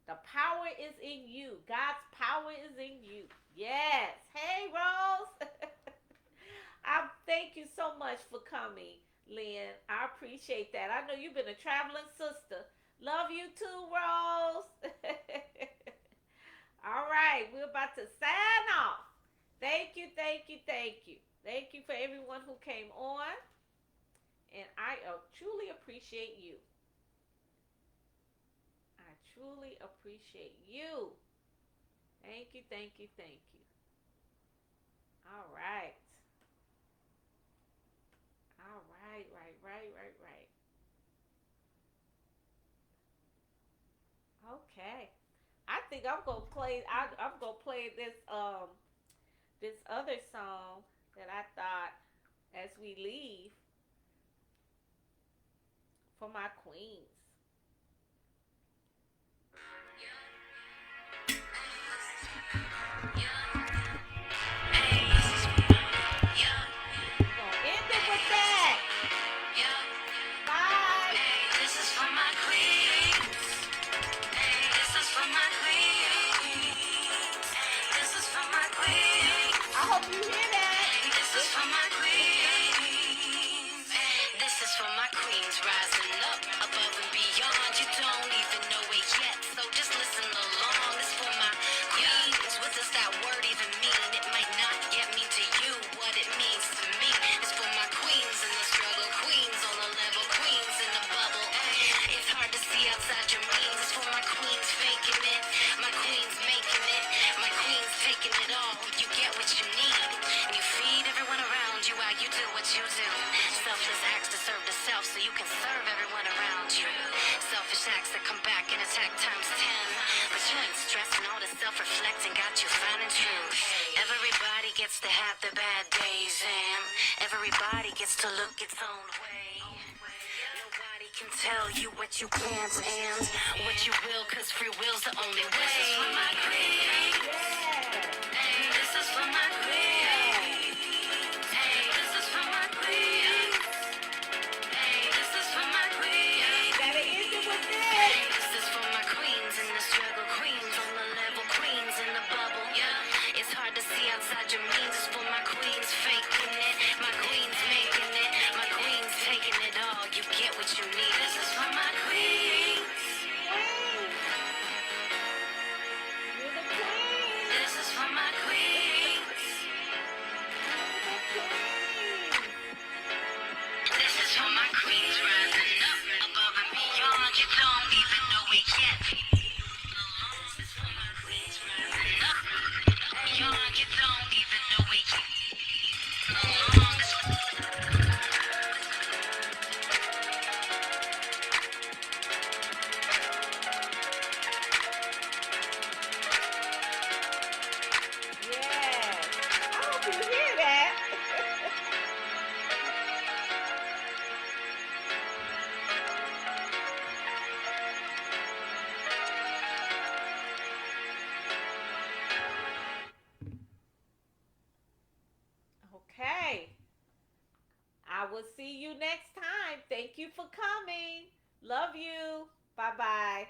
The power is in you. God's power is in you. Yes. Hey, Rose. I thank you so much for coming, Lynn. I appreciate that. I know you've been a traveling sister. Love you too, Rose. All right, we're about to sign off. Thank you, thank you, thank you. Thank you for everyone who came on. And I truly appreciate you. I truly appreciate you. Thank you, thank you, thank you. All right. Right. Okay. I think I'm gonna play. I'm gonna play this other song that I thought as we leave for my queens. We're gonna end it with that. Five. This is for my queen. This is for my queen. This is for my queen. I hope you hear that. This is for my queens. This is for my queens rising up above and beyond. You don't even know it yet, so just listen along. This for my queens. What does that word even mean? It might not yet mean to you what it means to me. It's for my queens in the struggle, queens on the level, queens in the bubble. It's hard to see outside your means. It's for my queens faking it, my queens making it, my queens taking it all. You get what you need, and you feed everyone around you while you do what you do. Selfless acts to serve the self so you can serve everyone around you. Selfish acts that come back and attack times 10. But you ain't stressing, all the self-reflecting got you finding truth. Everybody gets to have their bad days, and everybody gets to look its own way. Nobody can tell you what you can't and what you will, cause free will's the only way. This is for my queen. This is for my queen. This is for my queen. This is for my queen. Gotta end it with this. This is for my queens in the struggle, queens on the level, queens in the bubble. It's hard to see outside your means. It's for my queens faking it, my queens making it, my queens taking it all. You get what you need. This is for my queens. You're the queen. This is for my queens. This is for my queens rising up above and beyond. You don't even know it yet. This is for my queens rising up beyond. You don't even know it yet. Yes. I hope you hear that. Okay. I will see you next time. Thank you for coming. Love you. Bye bye.